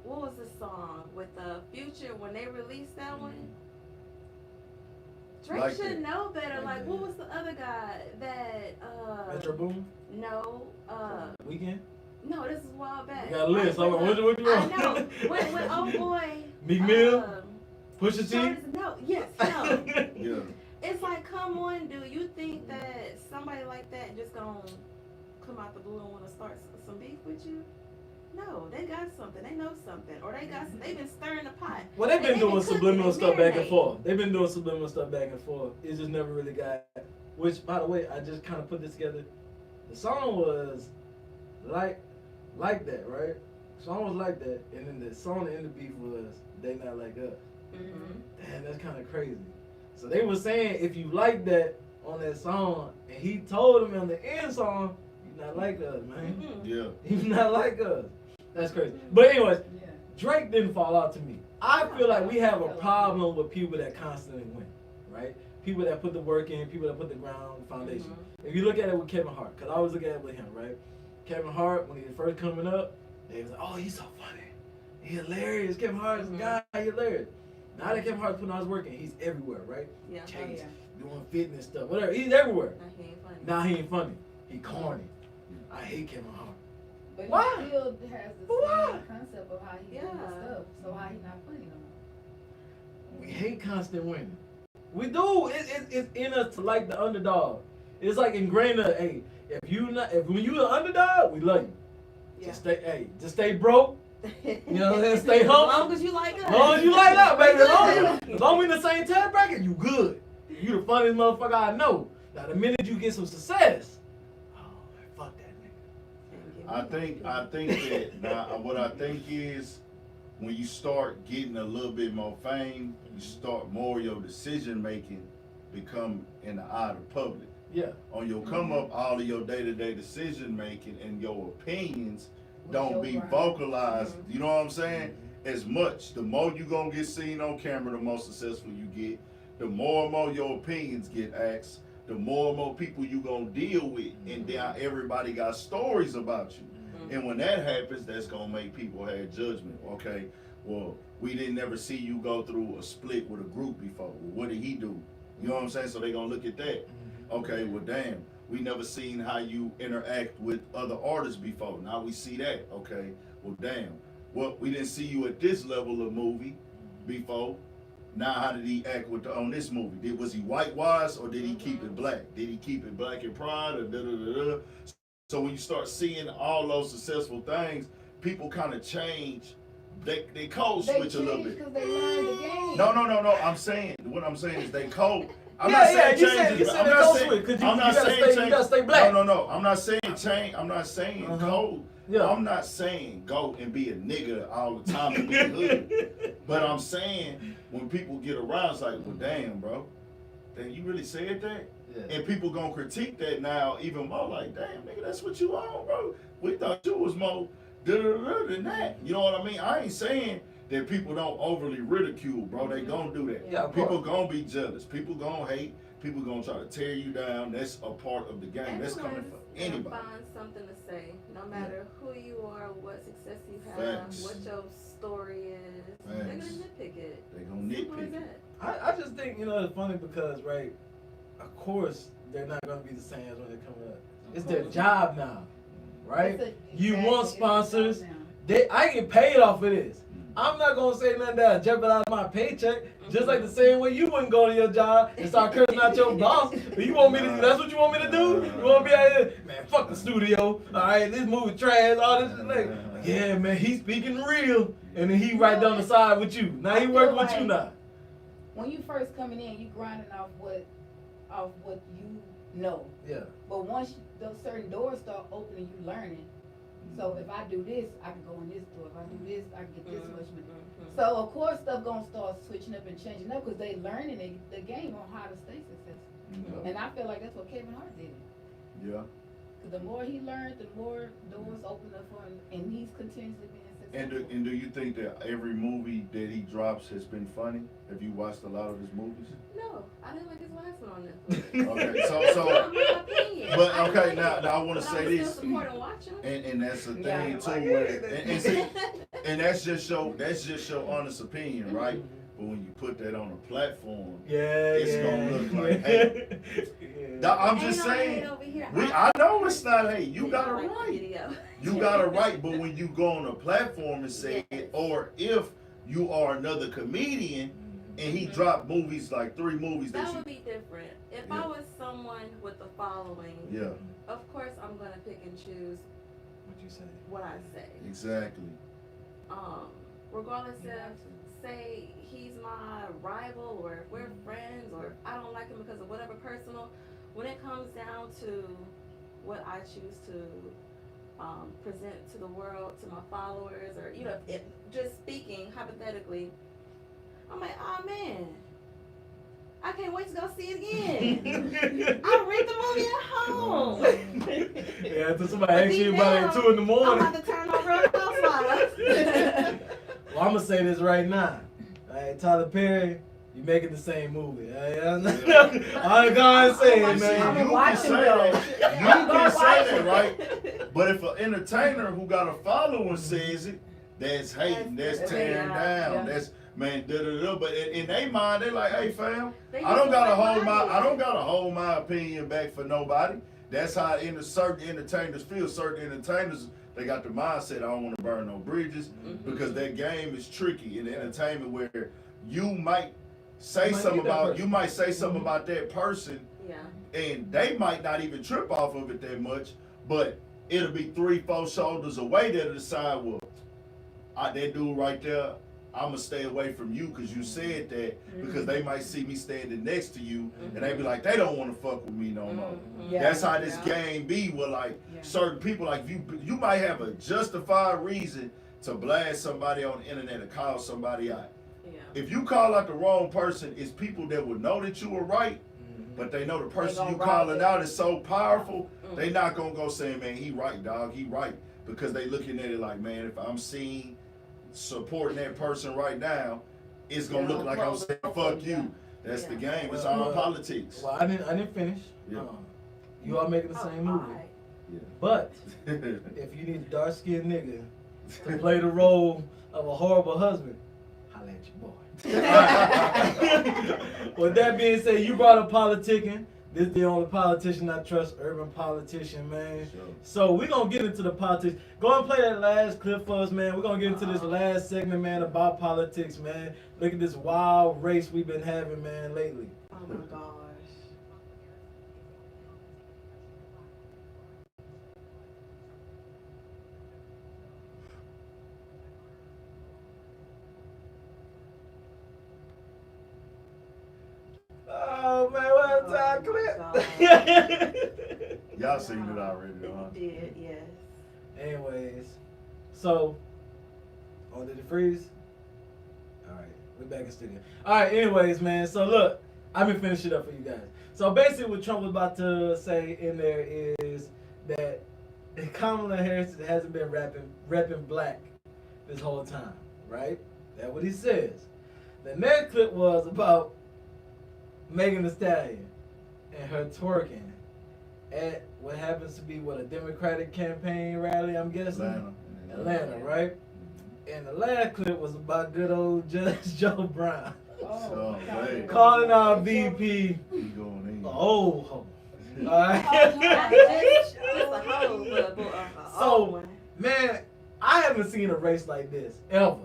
what was the song with the Future when they released that one? Drake Like should that. know better. Like, what was the other guy that? Metro Boom? No, Weekend? no, this is a while back. You got a list. Like, What you I want? know. When oh boy. Meek Mill? Pusha T? No, yes, no. Yeah. It's like, come on, dude. You think that somebody like that just gonna come out the blue and want to start some beef with you. No, they got something. They know something, or they've been stirring the pot. Well, they've been doing subliminal stuff back and marinate. forth. They've been doing subliminal stuff back and forth. It just never really got. Which, by the way, I just kind of put this together. The song was like that, right? The song was like that, and then the song in the beef was "They Not Like Us." Mm-hmm. Damn, that's kind of crazy. So they were saying if you like that on that song, and he told him on the end song, "You not like us, man. Mm-hmm. Yeah. You not like us." That's crazy. But anyways. Yeah. Drake didn't fall out to me. I feel like we have a problem with people that constantly win, right? People that put the work in, people that put the ground foundation. Mm-hmm. If you look at it with Kevin Hart, because I always look at it with him, right? Kevin Hart, when he was first coming up, they was like, oh, he's so funny. He's hilarious. Kevin Hart is a guy, he's hilarious. Now that Kevin Hart's putting on his work in, he's everywhere, right? Yeah. Chase, yeah. doing fitness stuff, whatever. He's everywhere. Now he ain't funny. Now he ain't funny. He corny. I hate Kevin Hart. But Why? he still has the Why? same concept of how he doing his stuff. So how he not funny no more? We hate constant winning. We do. It's in us to like the underdog. It's like ingrained. Hey, when you an underdog, we love you. Yeah. Just stay broke. You know what I'm saying? Stay humble. As long as you like us. As long as you like that, baby. As long as we in the same tax bracket, you good. You the funniest motherfucker I know. Now the minute you get some success, oh man, fuck that nigga. I think that now what I think is when you start getting a little bit more fame, you start more of your decision making become in the eye of the public. Yeah. On your come up, all of your day-to-day decision making and your opinions don't be vocalized. You know what I'm saying? As much. The more you gonna get seen on camera, the more successful you get. The more and more your opinions get asked, the more and more people you gonna deal with, and then everybody got stories about you. And when that happens, that's gonna make people have judgment. Okay, well, we didn't ever see you go through a split with a group before. Well, what did he do? You know what I'm saying? So they gonna look at that. Okay, well, damn, we never seen how you interact with other artists before. Now we see that. Okay, well, damn, well, we didn't see you at this level of movie before. Now, how did he act on this movie? Was he whitewashed or did he keep it black? Did he keep it black and pride or da-da-da-da? So when you start seeing all those successful things, people kind of change. They code switch a little bit. Because they learned the game. No. What I'm saying is they code. I'm Yeah, not saying you change. said they code switch, 'cause you gotta stay black. No. I'm not saying change. I'm not saying code. Yeah. I'm not saying go and be a nigga all the time and be hood. But I'm saying when people get around, it's like, well, damn, bro. Then you really said that? Yeah. And people gonna critique that now even more. Like, damn, nigga, that's what you on, bro. We thought you was more da-da-da-da than that. You know what I mean? I ain't saying that people don't overly ridicule, bro. They gonna do that. Yeah, people gonna be jealous. People gonna hate. People gonna try to tear you down. That's a part of the game. That's coming from anybody. Find something to say, no matter who you are, what success you have, Facts. what your story is. They're gonna nitpick it. They gonna Simple as nitpick it. that. I just think, it's funny because, right, of course, they're not going to be the same as when they're coming up. It's their job now, right? You want sponsors. I get paid off of this. I'm not going to say nothing that jeopardize my paycheck. Just like the same way you wouldn't go to your job and start cursing out your boss. But you want me to do, that's what you want me to do? You want to be out here, man, fuck the studio. All right, this movie trash, all this shit. Like, yeah, man, he's speaking real. And then he right down the side with you. Now he working with you now. When you first coming in, you grinding off what you know. Yeah. But once those certain doors start opening, you learning. So if I do this, I can go in this door. If I do this, I can get this much money. So of course stuff gonna start switching up and changing up because they learning the game on how to stay successful. And I feel like that's what Kevin Hart did. Yeah. Because the more he learned, the more doors open up for him, and he's continuously being successful. And do you think that every movie that he drops has been funny? Have you watched a lot of his movies? No, I didn't like his last one on Netflix. Okay, so my opinion. but okay, now I want to say this, Still support and watch him. and that's the thing Yeah. too, where, and see, and that's just your honest opinion, right? But when you put that on a platform, it's gonna look like hate. I'm just saying, I know it's not hate. You got a right. You got a right, but when you go on a platform and say it, or if you are another comedian and he dropped movies like 3 movies That that would be different. If Yeah. I was someone with a following, yeah, of course I'm gonna pick and choose What you say? what I say. exactly. Regardless if, say, he's my rival or if we're friends or if I don't like him because of whatever personal, when it comes down to what I choose to present to the world, to my followers, or, you know, if just speaking hypothetically, I'm like, oh man, I can't wait to go see it again. I'll rent the movie at home. Yeah, until somebody asks you about it at 2 in the I'm morning. about to turn on Real Housewives. Well, I'm gonna say this right now. Hey, Tyler Perry, you making the same movie. I ain't gonna say it, See, man. you watch can him, say though. that. You can say that, right? But if an entertainer who got a following says it, that's hating, that's tearing down, Yeah. that's man, da da da. But in their mind, they're like, hey fam, They I don't just gotta like hold my opinion back for nobody. That's how certain entertainers feel. Certain entertainers, they got the mindset, I don't want to burn no bridges, because that game is tricky in entertainment where you might say something about that person, Yeah. and they might not even trip off of it that much, but it'll be 3-4 shoulders away that'll decide, well, that dude right there, I'm gonna stay away from you because you said that, because they might see me standing next to you, and they be like, they don't want to fuck with me no more. Yeah. That's how this game be. Where like certain people, like you might have a justified reason to blast somebody on the internet or call somebody out. Yeah. If you call out the wrong person, it's people that would know that you were right, but they know the person gonna you rock calling it. out is so powerful, they not gonna go saying, man, he right, dog, he right. Because they looking at it like, man, if I'm seen supporting that person right now, it's gonna look like I'm saying, fuck you. That's the game. It's all politics. Well, I didn't finish. Yeah. You all making the same movie. Alright. Yeah. But if you need a dark skinned nigga to play the role of a horrible husband, holla at your boy. With that being said, you brought up politicking. This is the only politician I trust, urban politician, man. Sure. So we're going to get into the politics. Go and play that last clip for us, man. We're going to get into this last segment, man, about politics, man. Look at this wild race we've been having, man, lately. Oh my gosh. Oh, man, what a time Oh, clip. Y'all seen it already, huh? We did, yes. Anyways, so, oh, did it freeze? Alright, we're back in studio. Alright, anyways, man, so look, I've been finishing it up for you guys. So basically what Trump was about to say in there is that Kamala Harris hasn't been repping black this whole time, right? That's what he says. The next clip was about Megan Thee Stallion and her twerking at what happens to be a Democratic campaign rally, I'm guessing. Atlanta, right? And the last clip was about good old Judge Joe Brown Oh, man. calling our VP He going in. a old hoe. Just Alright. a hoe, but a So, old one. man, I haven't seen a race like this ever.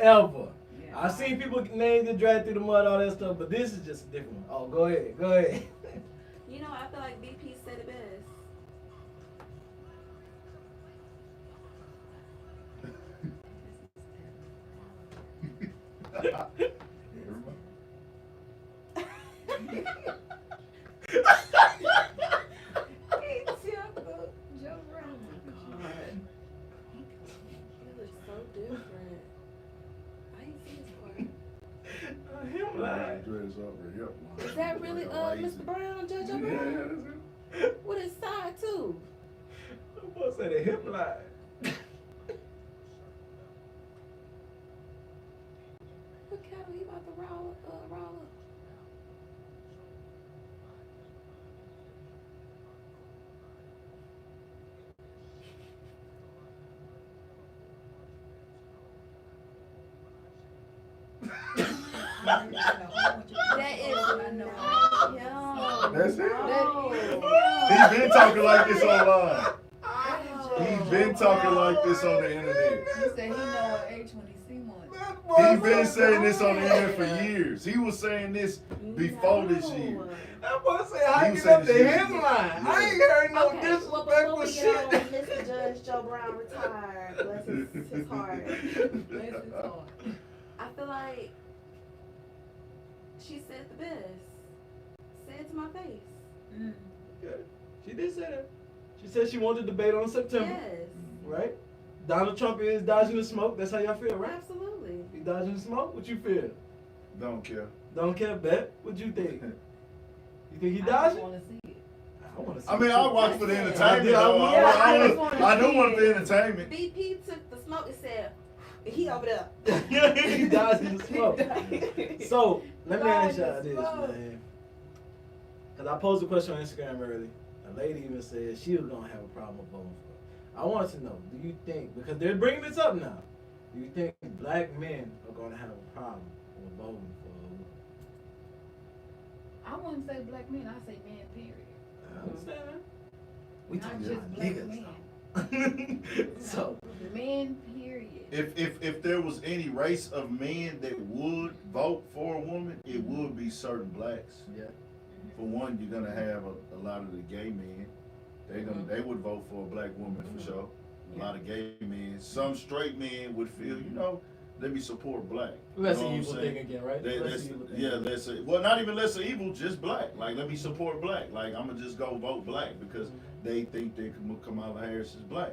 Ever. I've seen people named and dragged through the mud, all that stuff, but this is just a different one. Oh, go ahead. You know, I feel like BP said it best. Joe Brown. God. It looks so different. I ain't seen this before. Him lying. Dress up right here. Is that really Mr. Brown, Judge Brown? With his side too. I'm supposed to say the hip line. Look how he about to roll up. That is not him. That's it? No. He's been talking like this online. Oh. He's been talking like this on the internet. He said he know rage when he see one. He been saying this on the internet for years. He was saying this before this year. That boy say I He was get up the saying this headline. year. I ain't heard no Okay, well, disrespectful before we shit. get on Mr. Judge Joe Brown retired, bless his heart. Bless his heart. I feel like she said the best. Said it to my face. Mm. Yeah, she did say that. She said she wanted to debate on September. Yes. Right? Donald Trump is dodging the smoke. That's how y'all feel, right? Absolutely. He dodging the smoke? What you feel? Don't care. Don't care, bet. What you think? You think he I just dodging? want to see it. I want to see I mean, it I too. watch for the Yeah, entertainment. I though. would. Yeah, I I just wanna I do see want it. the entertainment. BP took the smoke and said, he over there. He dodging the smoke. So, let me ask y'all this, Dodging the man. Because I posed a question on Instagram earlier. A lady even said she was going to have a problem with voting for her. I wanted to know, do you think, because they're bringing this up now, do you think black men are going to have a problem with voting for a woman? I wouldn't say black men, I say men, period. I understand that. We Not talking just about black niggas. men. So, Men, period. If there was any race of men that would vote for a woman, it would be certain blacks. yeah. For one, you're gonna have a lot of the gay men. They would vote for a black woman for sure. A lot of gay men. Some straight men would feel, let me support black. Lesser You know what I'm evil saying? thing again, right? Lesser evil thing. Yeah, lesser. Well, not even lesser evil, just black. Like, let me support black. Like, I'm gonna just go vote black because they think that Kamala Harris is black.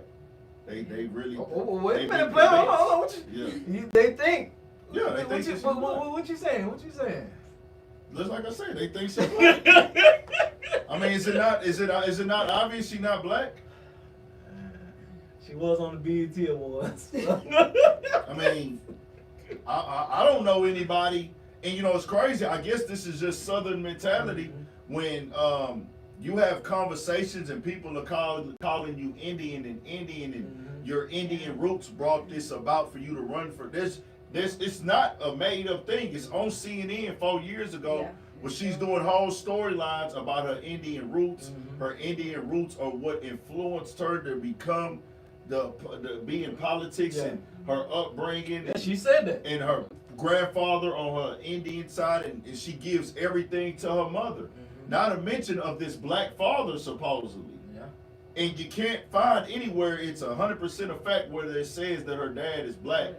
They really. Oh, wait they a minute, be play. convinced. Hold on. What they think. Yeah, they think she's black. What you saying? What you saying? Just like I said, they think she's black. I mean, is it not obvious she's not black? She was on the BET Awards. I mean, I don't know anybody, and it's crazy. I guess this is just Southern mentality when you have conversations and people are calling you Indian and your Indian roots brought this about for you to run for this. It's not a made up thing. It's on CNN 4 years ago. Yeah. Where she's doing whole storylines about her Indian roots. Her Indian roots are what influenced her to become the be in politics and her upbringing. Yeah, she said that. And her grandfather on her Indian side, and she gives everything to her mother. Not a mention of this black father supposedly. Yeah. And you can't find anywhere it's 100% a fact where it says that her dad is black.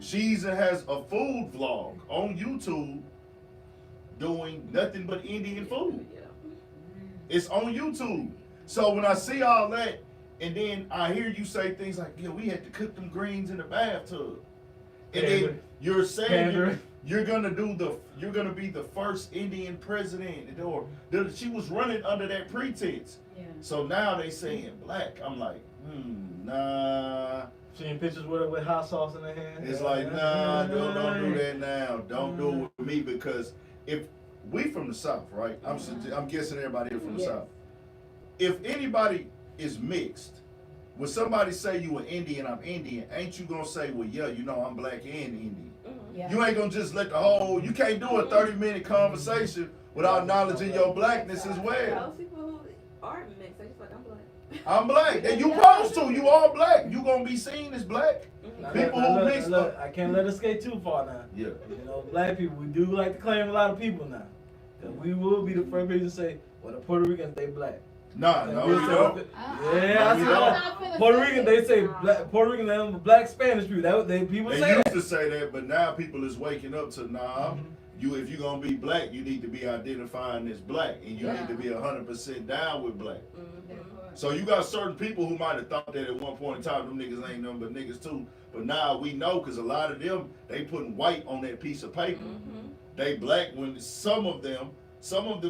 She even has a food vlog on YouTube doing nothing but Indian food. Yeah. It's on YouTube. So when I see all that, and then I hear you say things like, "Yeah, we had to cook them greens in the bathtub," and then you're saying you're gonna be the first Indian president, or she was running under that pretense. Yeah. So now they saying black. I'm like, nah. Seeing pictures with hot sauce in her hand. It's like, nah, don't do that now. Don't do it with me, because if we from the South, right? I'm guessing everybody here from the South. If anybody is mixed, when somebody say you an Indian, I'm Indian, ain't you gonna say, well, yeah, I'm black and Indian? Yeah. You ain't gonna just let you can't do a 30-minute conversation without acknowledging your blackness as well. Those people who are mixed, they just like, I'm black. I'm black. And you supposed to. You all black. You gonna be seen as black. People who mix up. I can't let us skate too far now. Yeah. Black people, we do like to claim a lot of people now. We will be the first people to say, well, the Puerto Ricans, they black. Nah, no, we don't. Yeah, I see that. Puerto Rican, they say Puerto Rican, they black Spanish people. People They say used that. to say that, but now people is waking up to if you're gonna be black, you need to be identifying as black, and you need to be 100% down with black. So you got certain people who might have thought that at one point in time, them niggas ain't nothing but niggas too. But now we know, because a lot of them, they putting white on that piece of paper. They black when some of them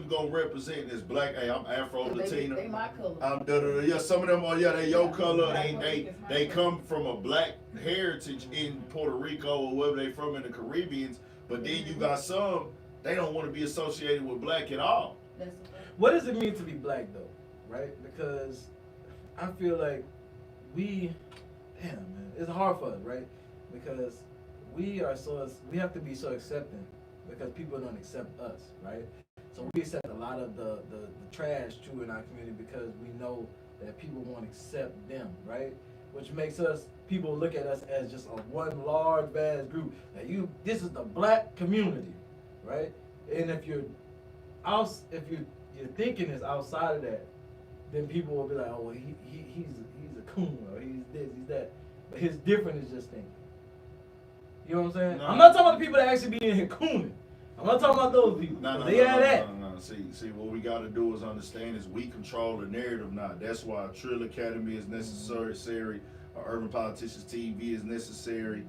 gonna represent as black. Hey, I'm Afro-Latino. They my color. I'm da-da-da. Yeah, some of them are, they your color. They come from a black heritage in Puerto Rico or wherever they from in the Caribbeans. But then you got some, they don't want to be associated with black at all. What does it mean to be black though? Right? Because I feel like man, it's hard for us, right? Because we have to be so accepting because people don't accept us, right? So we accept a lot of the trash too in our community because we know that people won't accept them, right? which makes us people look at us as just a one large vast group. Now this is the black community, right? And if your thinking is outside of that, then people will be like, oh, well, he's a coon, or he's this, he's that. But his different is just thinking. You know what I'm saying? No. I'm not talking about the people that actually be in here cooning. I'm not talking about those people. No. They have that. See, what we got to do is understand is we control the narrative now. That's why Trill Academy is necessary. Urban Politicians TV is necessary.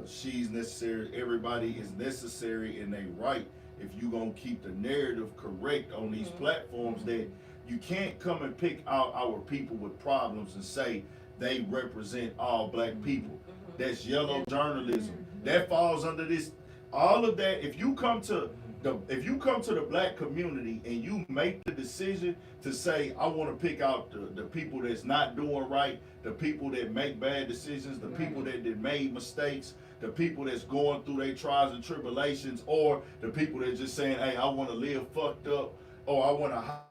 She's necessary. Everybody is necessary, and they right. If you gonna keep the narrative correct on these platforms, that you can't come and pick out our people with problems and say they represent all black people. That's yellow journalism. That falls under this. All of that. If you come to the black community and you make the decision to say, I want to pick out the people that's not doing right, the people that make bad decisions, the people that made mistakes, the people that's going through their trials and tribulations, or the people that just saying, hey, I want to live fucked up, or I want to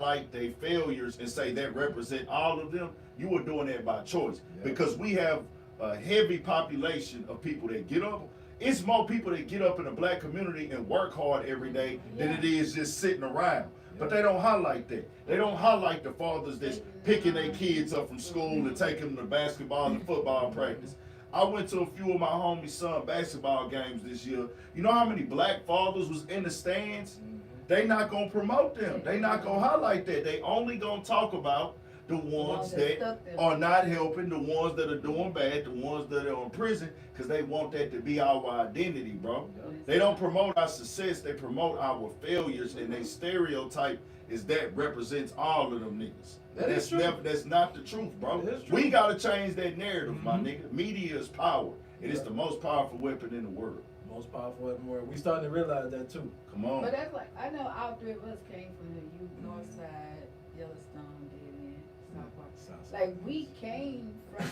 highlight their failures and say that represent all of them, you are doing that by choice. Because we have a heavy population of people that get up. It's more people that get up in the black community and work hard every day than it is just sitting around. But they don't highlight that. They don't highlight the fathers that's picking their kids up from school and taking them to basketball and football practice. I went to a few of my homies' son basketball games this year. You know how many black fathers was in the stands? They not gonna promote them. They not gonna highlight that. They only gonna talk about the ones that are not helping, the ones that are doing bad, the ones that are in prison, because they want that to be our identity, bro. They don't promote our success, they promote our failures, and they stereotype is that represents all of them niggas. That's not the truth, bro. We gotta change that narrative, my nigga. Media is power. It is the most powerful weapon in the world. Most powerful weapon in the world. We starting to realize that too. Come on. But that's like, I know all three of us came from the North Side, Yellowstone, Deadman, South Park. Like, we came from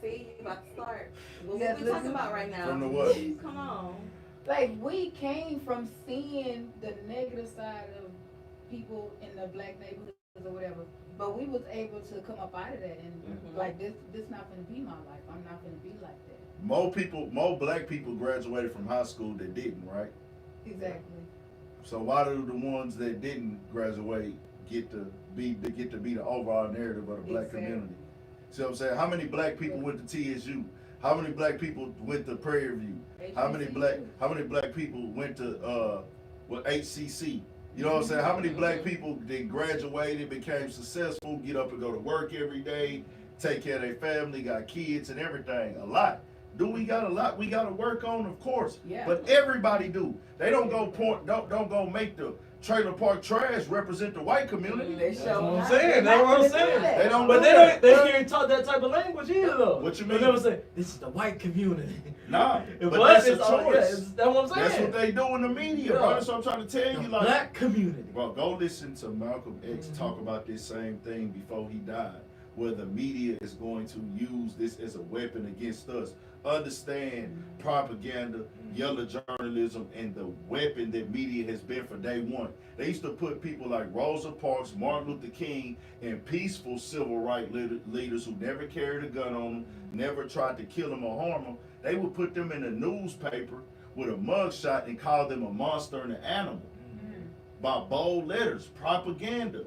See, you about to start. What Yes, we talking about right now? From the what? Come on. like, we came from seeing the negative side of people in the black neighborhoods or whatever. But we was able to come up out of that and like, this not gonna be my life. I'm not gonna be like that. More black people graduated from high school that didn't, right? Exactly. So why do the ones that didn't graduate get to be the overall narrative of the black community? See what I'm saying? How many black people went to TSU? How many black people went to Prairie View? How many black people went to HCC? You know what I'm saying? How many black people that graduated, became successful, get up and go to work every day, take care of their family, got kids and everything? A lot. Do we got a lot we got to work on? Of course. Yeah. But everybody do. They don't go make the trailer park trash represent the white community. They That's what I'm saying. That's what I'm saying. They don't. But do they that. can't talk that type of language either, though. What you They mean? never say this is the white community. Nah, If but us, that's a it's all- choice. that's what I'm saying. That's what they do in the media, bro. That's what I'm trying to tell The you. Like, black community. bro, go listen to Malcolm X talk about this same thing before he died, where the media is going to use this as a weapon against us. Understand propaganda, yellow journalism, and the weapon that media has been for day one. They used to put people like Rosa Parks, Martin Luther King, and peaceful civil rights leaders who never carried a gun on them, never tried to kill them or harm them. They would put them in a newspaper with a mugshot and call them a monster and an animal by bold letters, propaganda.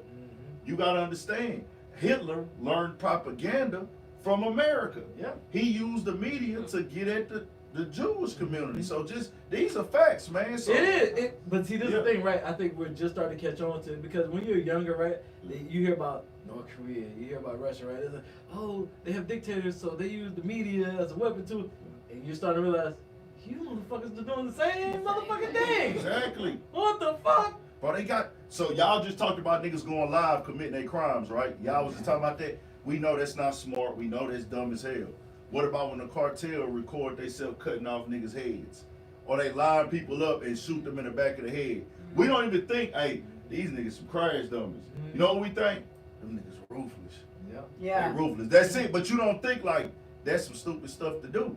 You gotta understand, Hitler learned propaganda from America. Yeah. He used the media to get at the Jewish community. So just, these are facts, man. So, It is. But see, this is the thing, right? I think we're just starting to catch on to it because when you're younger, right, you hear about North Korea, you hear about Russia, right? It's like, oh, they have dictators, so they use the media as a weapon too. And you're starting to realize, you motherfuckers are doing the same motherfucking thing. Exactly. What the fuck? Bro, so y'all just talked about niggas going live committing their crimes, right? Y'all was just talking about that. We know that's not smart. We know that's dumb as hell. What about when the cartel record themselves cutting off niggas' heads? Or they line people up and shoot them in the back of the head? We don't even think, hey, these niggas some crash dummies. You know what we think? Them niggas ruthless. Yeah. They ruthless. That's it. But you don't think like, that's some stupid stuff to do.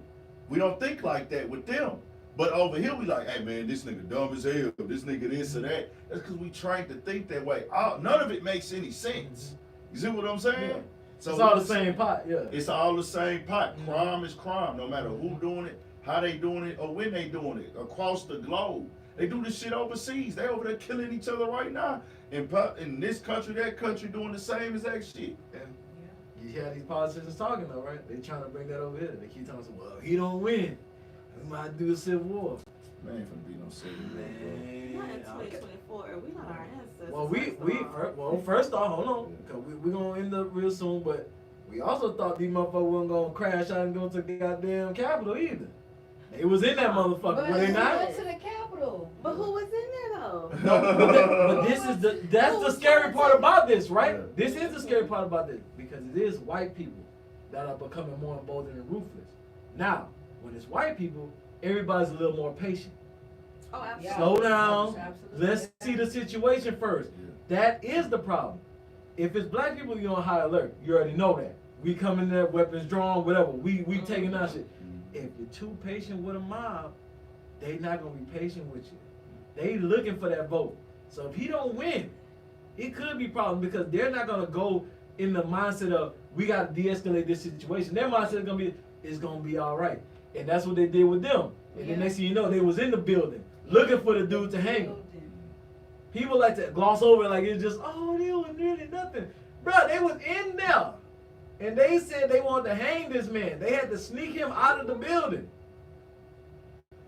We don't think like that with them. But over here, we like, hey man, this nigga dumb as hell. This nigga this or that. That's because we trained to think that way. None of it makes any sense. You see what I'm saying? So it's all the same pot, yeah. It's all the same pot. Mhm. Crime is crime, no matter who doing it, how they doing it, or when they doing it across the globe. They do this shit overseas. They over there killing each other right now. In this country, that country doing the same exact shit. And you hear these politicians talking though, right? They trying to bring that over here. They keep telling us, well, he don't win. We might do a civil war. Man, ain't finna be no civil war, bro. Not in 2024. We not our ancestors. Well, first off, hold on, cause we gonna end up real soon. But we also thought these motherfuckers wasn't gonna crash out and go to the goddamn Capitol either. They was in that motherfucker, But were they we not? went to the Capitol. But who was in there though? But this is that's the scary part about this, right? Yeah. This is the scary part about this because it is white people that are becoming more emboldened and ruthless. Now, when it's white people, everybody's a little more patient. Oh, absolutely. Yeah. Slow down. Absolutely. Let's see the situation first. That is the problem. If it's black people, you're on high alert. You already know that. We come in there, weapons drawn, whatever. We taking out shit. If you're too patient with a mob, they not gonna be patient with you. They looking for that vote. So if he don't win, it could be a problem because they're not gonna go in the mindset of we gotta de-escalate this situation. Their mindset is gonna be it's gonna be all right, and that's what they did with them. And then next thing you know, they was in the building looking for the dude to hang him. People like to gloss over it like it's just they was nearly nothing, bro. They was in there, and they said they wanted to hang this man. They had to sneak him out of the building.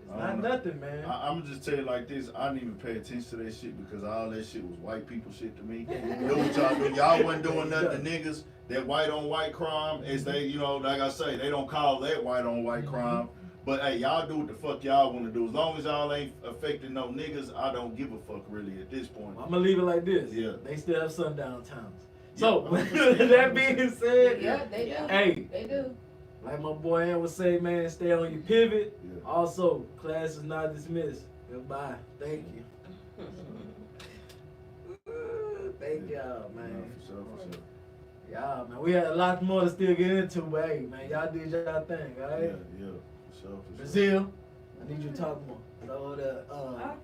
It's not nothing, man. I'm gonna just tell you like this. I didn't even pay attention to that shit because all that shit was white people shit to me. You know what y'all do? Y'all wasn't doing nothing to niggas. That white on white crime is they, like I say, they don't call that white on white crime. But hey, y'all do what the fuck y'all want to do. As long as y'all ain't affecting no niggas, I don't give a fuck really at this point. I'm gonna leave it like this. Yeah. They still have sundown towns. Yeah, So, 100%. that being said, Yeah, they do. hey, They do. like my boy Ann would say, man, stay on your pivot. Yeah. Also, class is not dismissed. Goodbye. Thank you. Thank y'all, man. Yeah, for sure. Y'all, man. We had a lot more to still get into, but hey, man, y'all did y'all thing, Yeah, alright? yeah, for sure. Brazil, I need you to talk more. So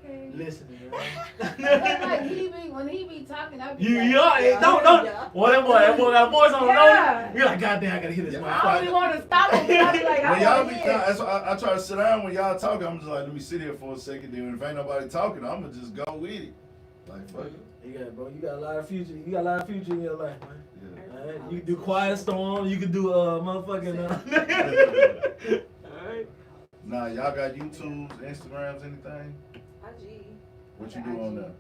Okay. listening, But man. like when he be talking, I be You, like, don't. Yeah. Boy, that boy got voice on Yeah. You're like, goddamn, I gotta hear this Yeah, motherfucker. I don't even want to stop him. I be like, When I y'all want be to talking, hear. that's why I try to sit down when y'all talking. I'm just like, let me sit here for a second. Then if ain't nobody talking, I'm gonna just go with it. Like fuck it. You got a lot of future. You got a lot of future in your life, man. Yeah. Alright, you can do Quiet Storm. You can do motherfucking. Alright. Nah, y'all got YouTubes, Instagrams, anything? IG. What you do on there?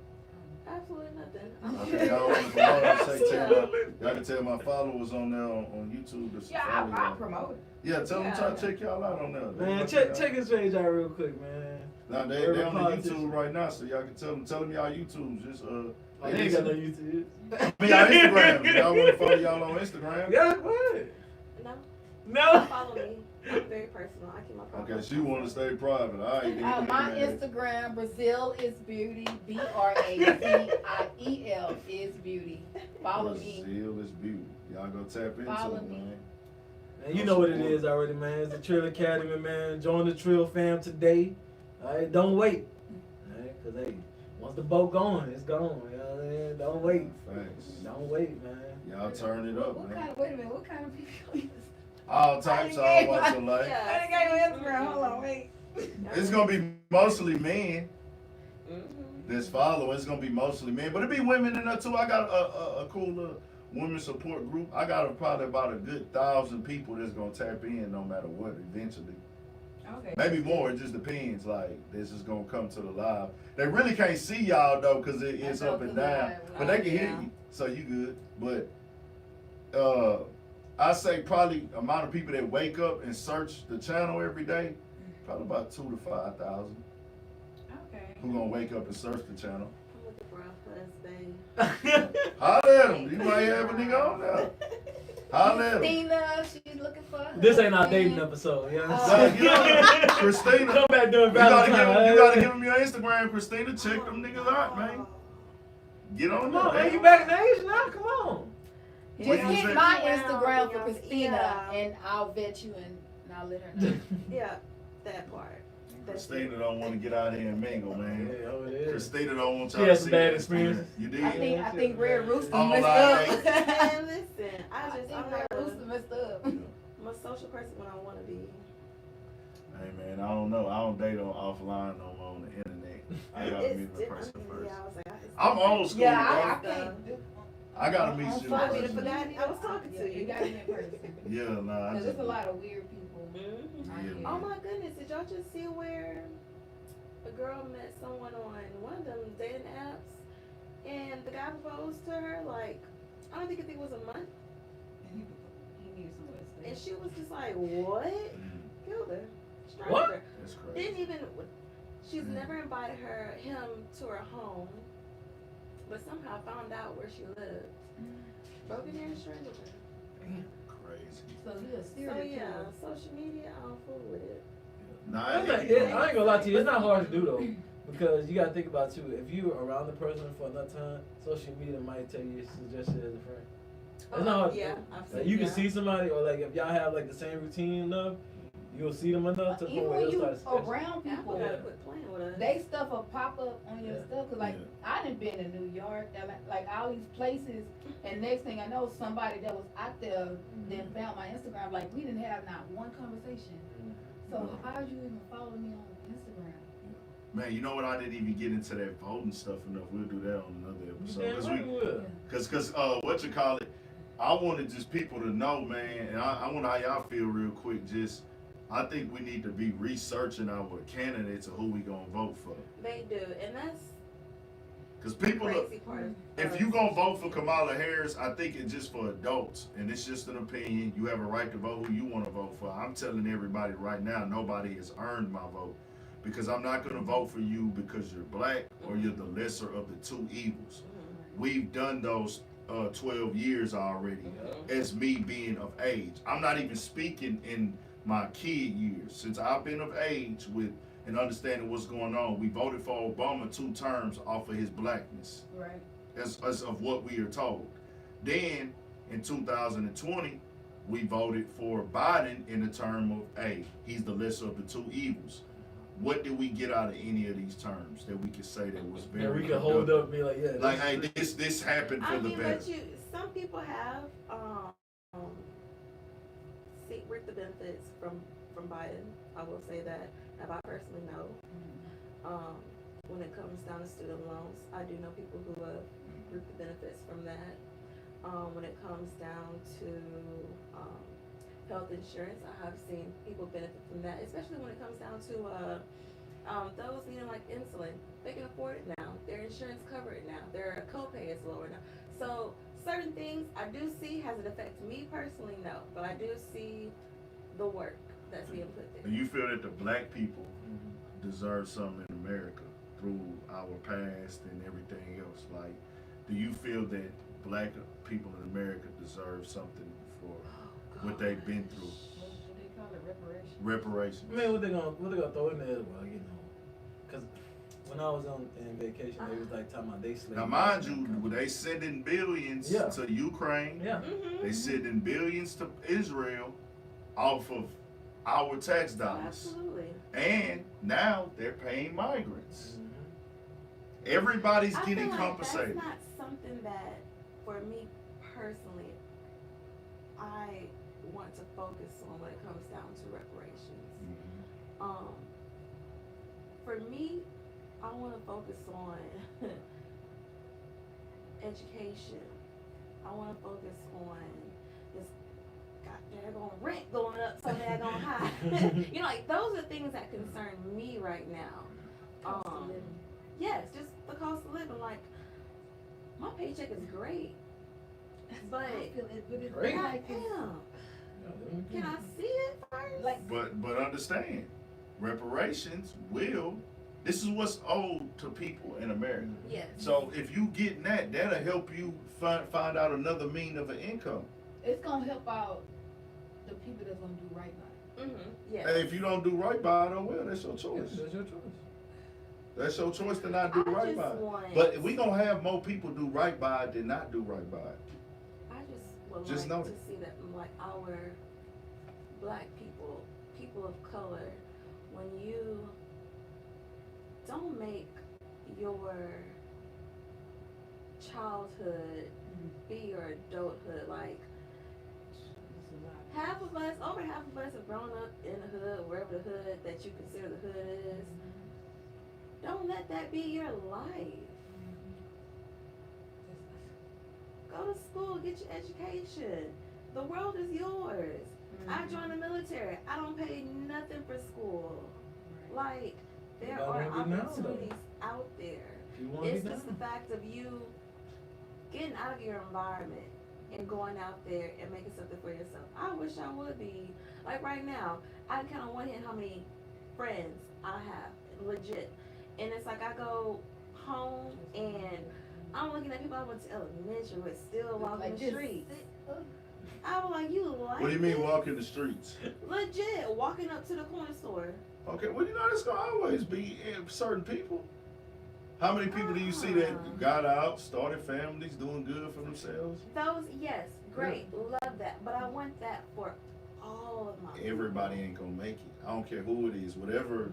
Absolutely nothing. Okay, y'all want to promote it, y'all can tell my followers on there on YouTube to Yeah, follow I y'all. promote it. Yeah, tell them Yeah. try to check y'all out on there. Man, check his page out real quick, man. Now they Urban on the politician. YouTube right now, so y'all can tell them y'all YouTubes. Just Oh, they ain't got no listen. YouTube. I mean, y'all Instagram. Y'all want to follow y'all on Instagram? Yeah, what? No. No. Follow me. I'm very personal. I keep my profile. Okay, she want to stay private. All right. then. My Instagram, Brazil is beauty. BRAZIEL is beauty. Follow me. Brazil is beauty. Y'all go tap into Follow it, me. man. Man, you know what it is already, man. It's the Trill Academy, man. Join the Trill fam today. Alright, don't wait. Alright, cause hey, once the boat going, it's gone. You know what I mean? Don't wait. Thanks. Don't wait, man. Y'all turn it up, man. Wait a minute, what kind of people is All types, all walks of life. Yeah. I didn't get Instagram. Hold on, wait. It's gonna be mostly men Mhm. that's following. It's gonna be mostly men, but it be women in there too. I got a cool little women support group. I got probably about a good 1,000 people that's gonna tap in no matter what. Eventually, Okay. maybe more. It just depends. Like this is gonna come to the live. They really can't see y'all though, cause it's up and down. But they can hear you, so you good. But I say probably amount of people that wake up and search the channel every day, probably about 2,000 to 5,000 Okay. who gonna wake up and search the channel. I'm looking for a husband. Holler at them. You might have a nigga on there. Holler at them. Christina, she's looking for her This ain't our husband. dating episode, you know what Oh. I'm You know, saying? Christina, Come back during you gotta Valentine's. give them your Instagram, Christina. Check them niggas out, man. Get on Come on, there. man. You back in the age now? Come on. Just What you hit say? my Well, Instagram for yeah. Christina, and I'll vet you and I'll let her know. Yeah, that part. Christina don't want to get out here and mingle, man. Yeah, oh, it is. Christina don't want She y'all to had some see bad that experiences. You did? I think Red Rooster Oh, messed like- up. Man, listen, I I'm think not Red Rooster messed up. I'm a social person when I want to be. Hey man, I don't know. I don't date on offline no more on the internet. I gotta meet in person first. Yeah, I was like, I'm old school, Yeah, I bro. can't do. I gotta meet on you in phone, person. forgot I was talking to you. You got me in person. Yeah, nah. I Cause just, there's a lot of weird people. Mhm. out Yeah, here. Oh my goodness, did y'all just see where a girl met someone on one of them dating apps and the guy proposed to her like, I don't think it was a month, And he needed somewhere to and stay. she was just like, what? Killed her. Strangled What? her. That's crazy. Didn't even, she's never invited him to her home, but somehow found out where she lived. Broke in there and strangled her. Crazy. So he a So serial yeah, killer. social media, I don't fool with it. Nah, I it ain't gonna lie to you, it's not hard to do though. Because you gotta think about too, if you around the person for enough time, social media might tell you suggest you as a friend. It's not hard to Yeah, do. I've Like, seen you can that. see somebody, or like if y'all have like the same routine enough, you'll see them enough to the point Even where when they'll you start sketching. around Apple people, gotta quit playing with us. they stuff will pop up on your Yeah. stuff. Cause like I done been to New York, and like all these places, and next thing I know, somebody that was out there then found my Instagram. Like we didn't have not one conversation. So how did you even follow me on Instagram? Man, you know what? I didn't even get into that voting stuff enough. We'll do that on another episode. Damn right we will. Cause what you call it? I wanted just people to know, man, and I wonder how y'all feel real quick. Just, I think we need to be researching our candidates of who we gonna vote for. They do, and that's Cause the people, crazy part. if you gonna vote for Kamala Harris, I think it's just for adults, and it's just an opinion. You have a right to vote who you want to vote for. I'm telling everybody right now, nobody has earned my vote, because I'm not gonna vote for you because you're black or you're the lesser of the two evils. We've done those 12 years already as me being of age. I'm not even speaking in my kid years. Since I've been of age with and understanding what's going on, we voted for Obama 2 terms off of his blackness, Right. as of what we are told. Then in 2020, we voted for Biden in the term of, hey, he's the lesser of the two evils. What did we get out of any of these terms that we could say that was very Yeah, we can hold productive? up and be like, yeah. Like, hey, this happened for I the mean, better. but some people have reaped the benefits from Biden. I will say that I personally know. When it comes down to student loans, I do know people who have reaped the benefits from that. When it comes down to health insurance, I have seen people benefit from that, especially when it comes down to those needing like insulin. They can afford it now. Their insurance cover it now. Their copay is lower now. So certain things I do see. Has it affected me personally? No, but I do see the work that's being put there. Do you feel that the black people deserve something in America through our past and everything else? Like, do you feel that black people in America deserve something for what they've been through? What do they call it? Reparations. Reparations. I mean, what they gonna throw in there? Well, you know, because when I was in vacation, they was like talking about they slave. Now, mind you, they sending billions Yeah. to Ukraine. Yeah. They sending billions to Israel off of our tax dollars. Absolutely. And now they're paying migrants. Everybody's I getting feel like compensated. That's not something that, for me personally, I want to focus on when it comes down to reparations. For me, I want to focus on education. I want to focus on this goddamn rent going up so daggone high. You know, like those are things that concern me right now. Cost of living. Yes, just the cost of living. Like, my paycheck is great, but I feel it, but it's Great. like it's goddamn, can I see it first? like But understand, reparations will. This is what's owed to people in America. yes. So if you getting that, that'll help you find out another mean of an income. it's gonna help out the people that's gonna do right by it. Yes. Hey, if you don't do right by it, oh well, that's your choice. That's your choice. That's your choice to not do I right just by it. want- But we gonna have more people do right by it than not do right by it. I just would Just like know to that. see that, like, our black people, people of color, when you don't make your childhood be your adulthood. Like, over half of us have grown up in the hood, wherever the hood that you consider the hood is. Don't let that be your life. Go to school, get your education. The world is yours. I joined the military. I don't pay nothing for school. Like, there are opportunities out there. It's just the fact of you getting out of your environment and going out there and making something for yourself. I wish I would be. Like right now, I can count on one hand how many friends I have, legit. And it's like I go home and I'm looking at people I went to elementary with still walking the streets. I was like, you like What do you mean this? walking the streets? Legit, walking up to the corner store. Okay, well, you know, there's going to always be certain people. How many people do you see that got out, started families, doing good for themselves? Those, yes, great, love that. But I want that for all of my Everybody ain't going to make it. I don't care who it is, whatever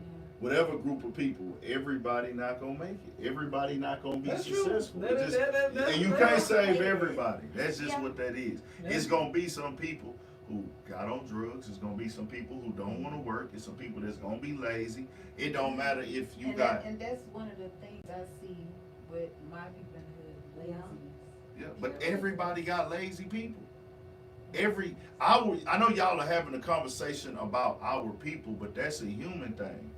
group of people, everybody not going to make it. Everybody not going to be successful. And you can't save everybody. That's just what that is. It's going to be some people who got on drugs. It's going to be some people who don't want to work. It's some people that's going to be lazy. It don't matter if you got... And that's one of the things I see with my people in the hood, laziness. Yeah, but everybody got lazy people. I know y'all are having a conversation about our people, but that's a human thing.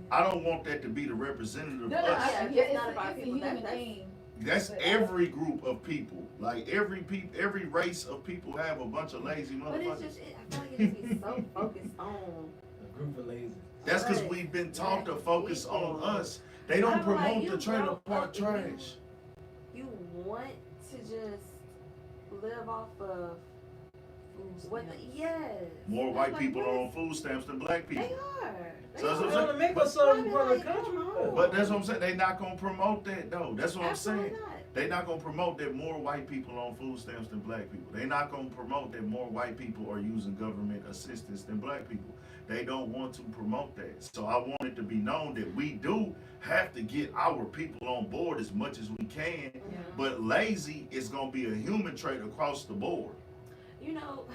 I don't want that to be the representative of us. It's not about people. That's every group of people. Like every race of people have a bunch of lazy motherfuckers. But it's just, I feel like it just be so focused on a group of lazy. That's because we've been taught to focus on us. They don't promote the trailer park trash. You want to just live off of what? More white people are on food stamps than black people. They are. So They want to make us southern part of the country. But that's what I'm saying. They not gonna promote that though. That's what Absolutely I'm saying. not. They not gonna promote that more white people on food stamps than black people. They not gonna promote that more white people are using government assistance than black people. They don't want to promote that. So I want it to be known that we do have to get our people on board as much as we can. Yeah. But lazy is gonna be a human trait across the board. You know,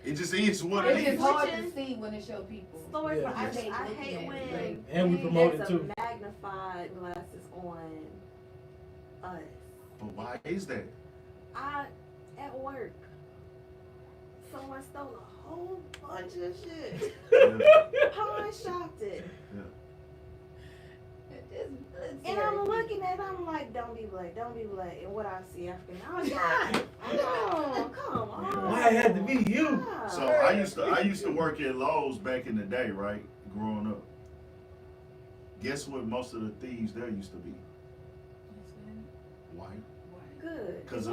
it just is what it is. It's hard to see when it show people. Stories, Yeah, I hate when and we promote it too. Magnified glasses on us. But why is that? At work, someone stole a whole bunch of shit. Pawn shopped it. And I'm looking at it, I'm like, don't be black, don't be black. And what I see African, I was like, oh, come on. Why it had to be you? So I used to work at Lowe's back in the day, right? Growing up. Guess what most of the thieves there used to be? White. Good. Because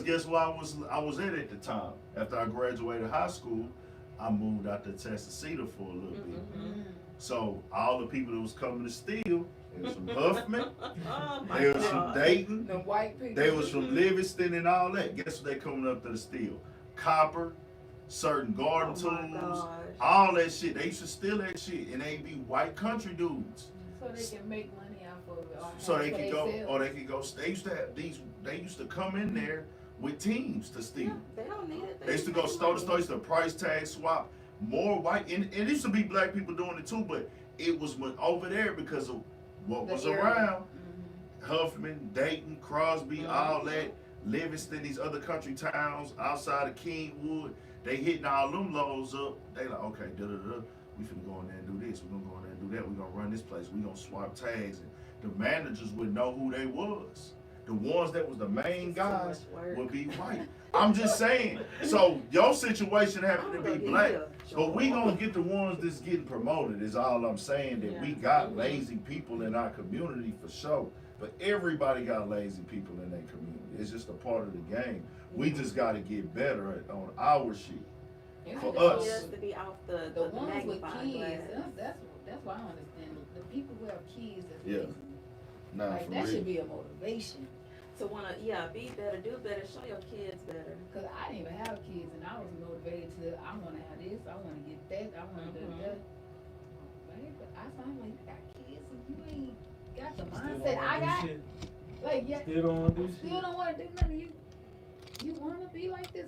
guess what I was at the time. After I graduated high school, I moved out to Testacita for a little bit. So all the people that was coming to steal, they was from Huffman, they was from Dayton, The white people. they was from Livingston and all that. Guess what they coming up to the steal? Copper, certain garden tools, all that shit. They used to steal that shit, and they be white country dudes. So they can make money off of it. So they could go, or they could go. They used to have these. They used to come in there with teams to steal. Yeah, they don't need it. They used to go store to store. Used to price tag swap. More white, and it used to be black people doing it too, but it was over there because of what was around. Huffman, Dayton, Crosby, all that, Livingston, these other country towns outside of Kingwood. They hitting all them lows up. They like, okay, we finna go in there and do this. We're gonna go in there and do that. We're gonna run this place. We're gonna swap tags. And the managers would know who they was. The ones that was the main guys would be white. I'm just saying. So your situation happened to be black, but we gonna get the ones that's getting promoted. Is all I'm saying. That we got lazy people in our community for sure. But everybody got lazy people in their community. It's just a part of the game. We just got to get better on our shit. For us. Just to be out the ones with kids. Glass. That's why I understand. The people who have kids. That's Yeah. Nah, like for that real. should be a motivation. To wanna, be better, do better, show your kids better. Cause I didn't even have kids, and I was motivated to. I want to have this. I want to get that. I want to do that. I find like you got kids and you ain't got the Still mindset don't I wanna got. do shit. Like yeah, Still don't want to do still shit. don't want to do nothing. You want to be like this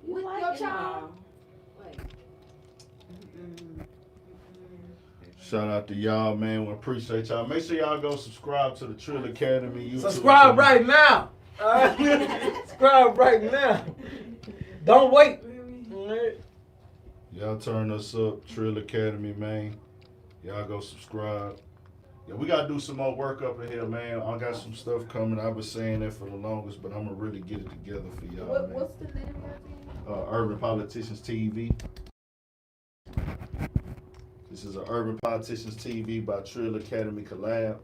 You with like your it child? now. Like Shout out to y'all, man. We appreciate y'all. Make sure y'all go subscribe to the Trill Academy YouTube Subscribe channel. right now. All right? Subscribe right now. Don't wait. All right? Y'all turn us up, Trill Academy, man. Y'all go subscribe. Yeah, we gotta do some more work up in here, man. I got some stuff coming. I've been saying that for the longest, but I'm gonna really get it together for y'all, man. what's the name of your team? Urban Politicians TV. This is an Urban Politicians TV by Trill Academy collab.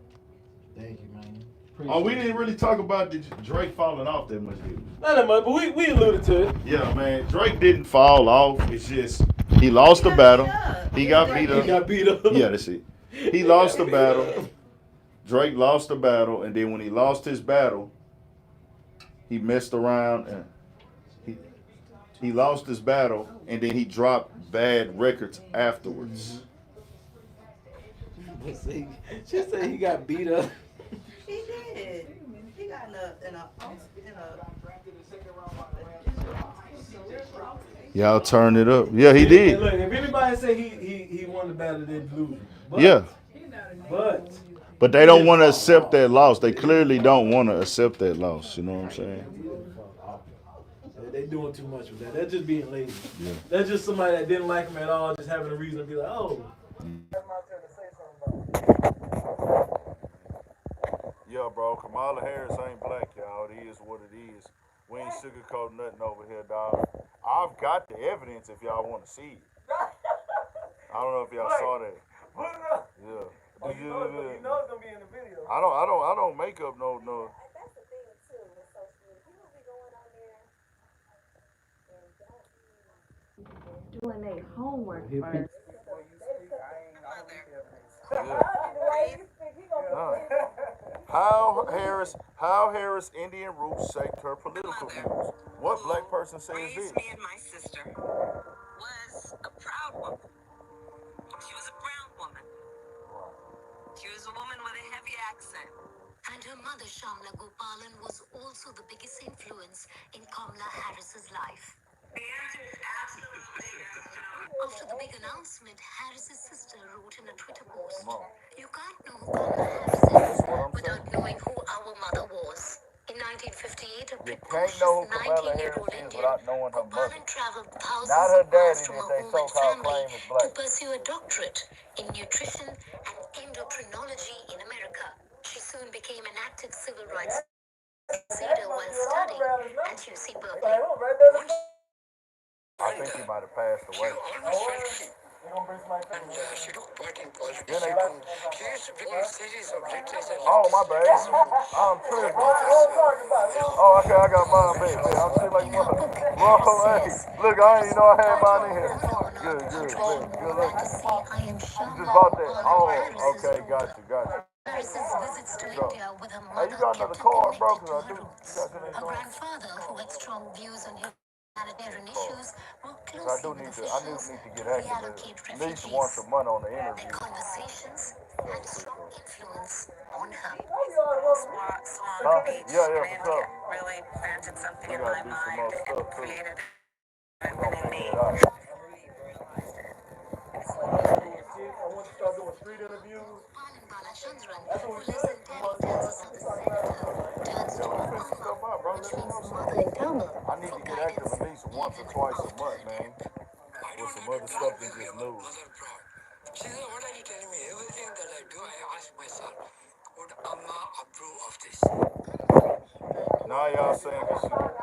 Thank you, man. Oh, we didn't really talk about Drake falling off that much, did we? Not that much, but we alluded to it. Yeah, man. Drake didn't fall off. It's just he lost the battle. He got beat He up. got beat up. Yeah, that's it. He lost the battle. Drake lost the battle, and then when he lost his battle, he messed around and he lost his battle, and then he dropped bad records afterwards. She said he got beat up. He did. He got in a Y'all turn it up. Yeah, he did. Look, if anybody say he won the battle, they lose. But, Yeah. But they don't want to accept that loss. They clearly don't want to accept that loss. You know what I'm saying? They doing too much with that. They're just being lazy. Yeah. That's just somebody that didn't like him at all, just having a reason to be like, oh. Yeah, bro. Kamala Harris ain't black, y'all. It is what it is. We ain't sugarcoating nothing over here, dog. I've got the evidence if y'all want to see it. I don't know if y'all saw that. Put it up. Yeah. Oh, you know it's gonna be in the video. I don't make up no. That's the thing too with social media. People be going on there and doing their homework first. How Harris Indian roots shaped her political views. What black person says this? Raised me and my sister was a proud woman. She was a brown woman. She was a woman with a heavy accent. And her mother, Shamla Gopalan, was also the biggest influence in Kamala Harris's life. The answer is absolutely yes. After the big announcement, Harris's sister wrote in a Twitter post, "You can't know who Kamala Harris is without knowing who our mother was." In 1958, a precocious 19-year-old Indian, Gopalan traveled thousands of miles from her home and family to pursue a doctorate in nutrition and endocrinology in America. She soon became an active civil rights leader while studying at UC Berkeley. I think he might have passed away. She took part in politics. She has written a series of letters and Oh, my bad. I'm tripping. Oh, okay, I got mine back. Man, I'm still like, whoa, hey, look, I didn't even know I had mine in here. Good, man. Good luck. You just bought that. Oh, okay, got you. Harris's visits to India with her Hey, mother you got another kept her card, bro? connected to Cause her roots. Her grandfather, who had strong views on humanitarian issues, worked closely with officials need to to get active reallocate at least refugees. once a month on the Their interview. conversations had strong influence on her. Swan Beach Yeah, for really, sure. really planted something We in gotta my do some mind more and stuff, too. created We're an gonna in me. figure it out. I want to start doing street interviews. Palan Balachandran, who lives in Delhi, tells us how the senator turns to her mama, which means mother in Tamil, I need for to get active guidance at least once or even twice a after month, her man. death. With some other stuff than just news. mother proud. She said, what are you telling me? Everything that I do, I ask myself, would Amma approve of this? Now y'all saying this shit.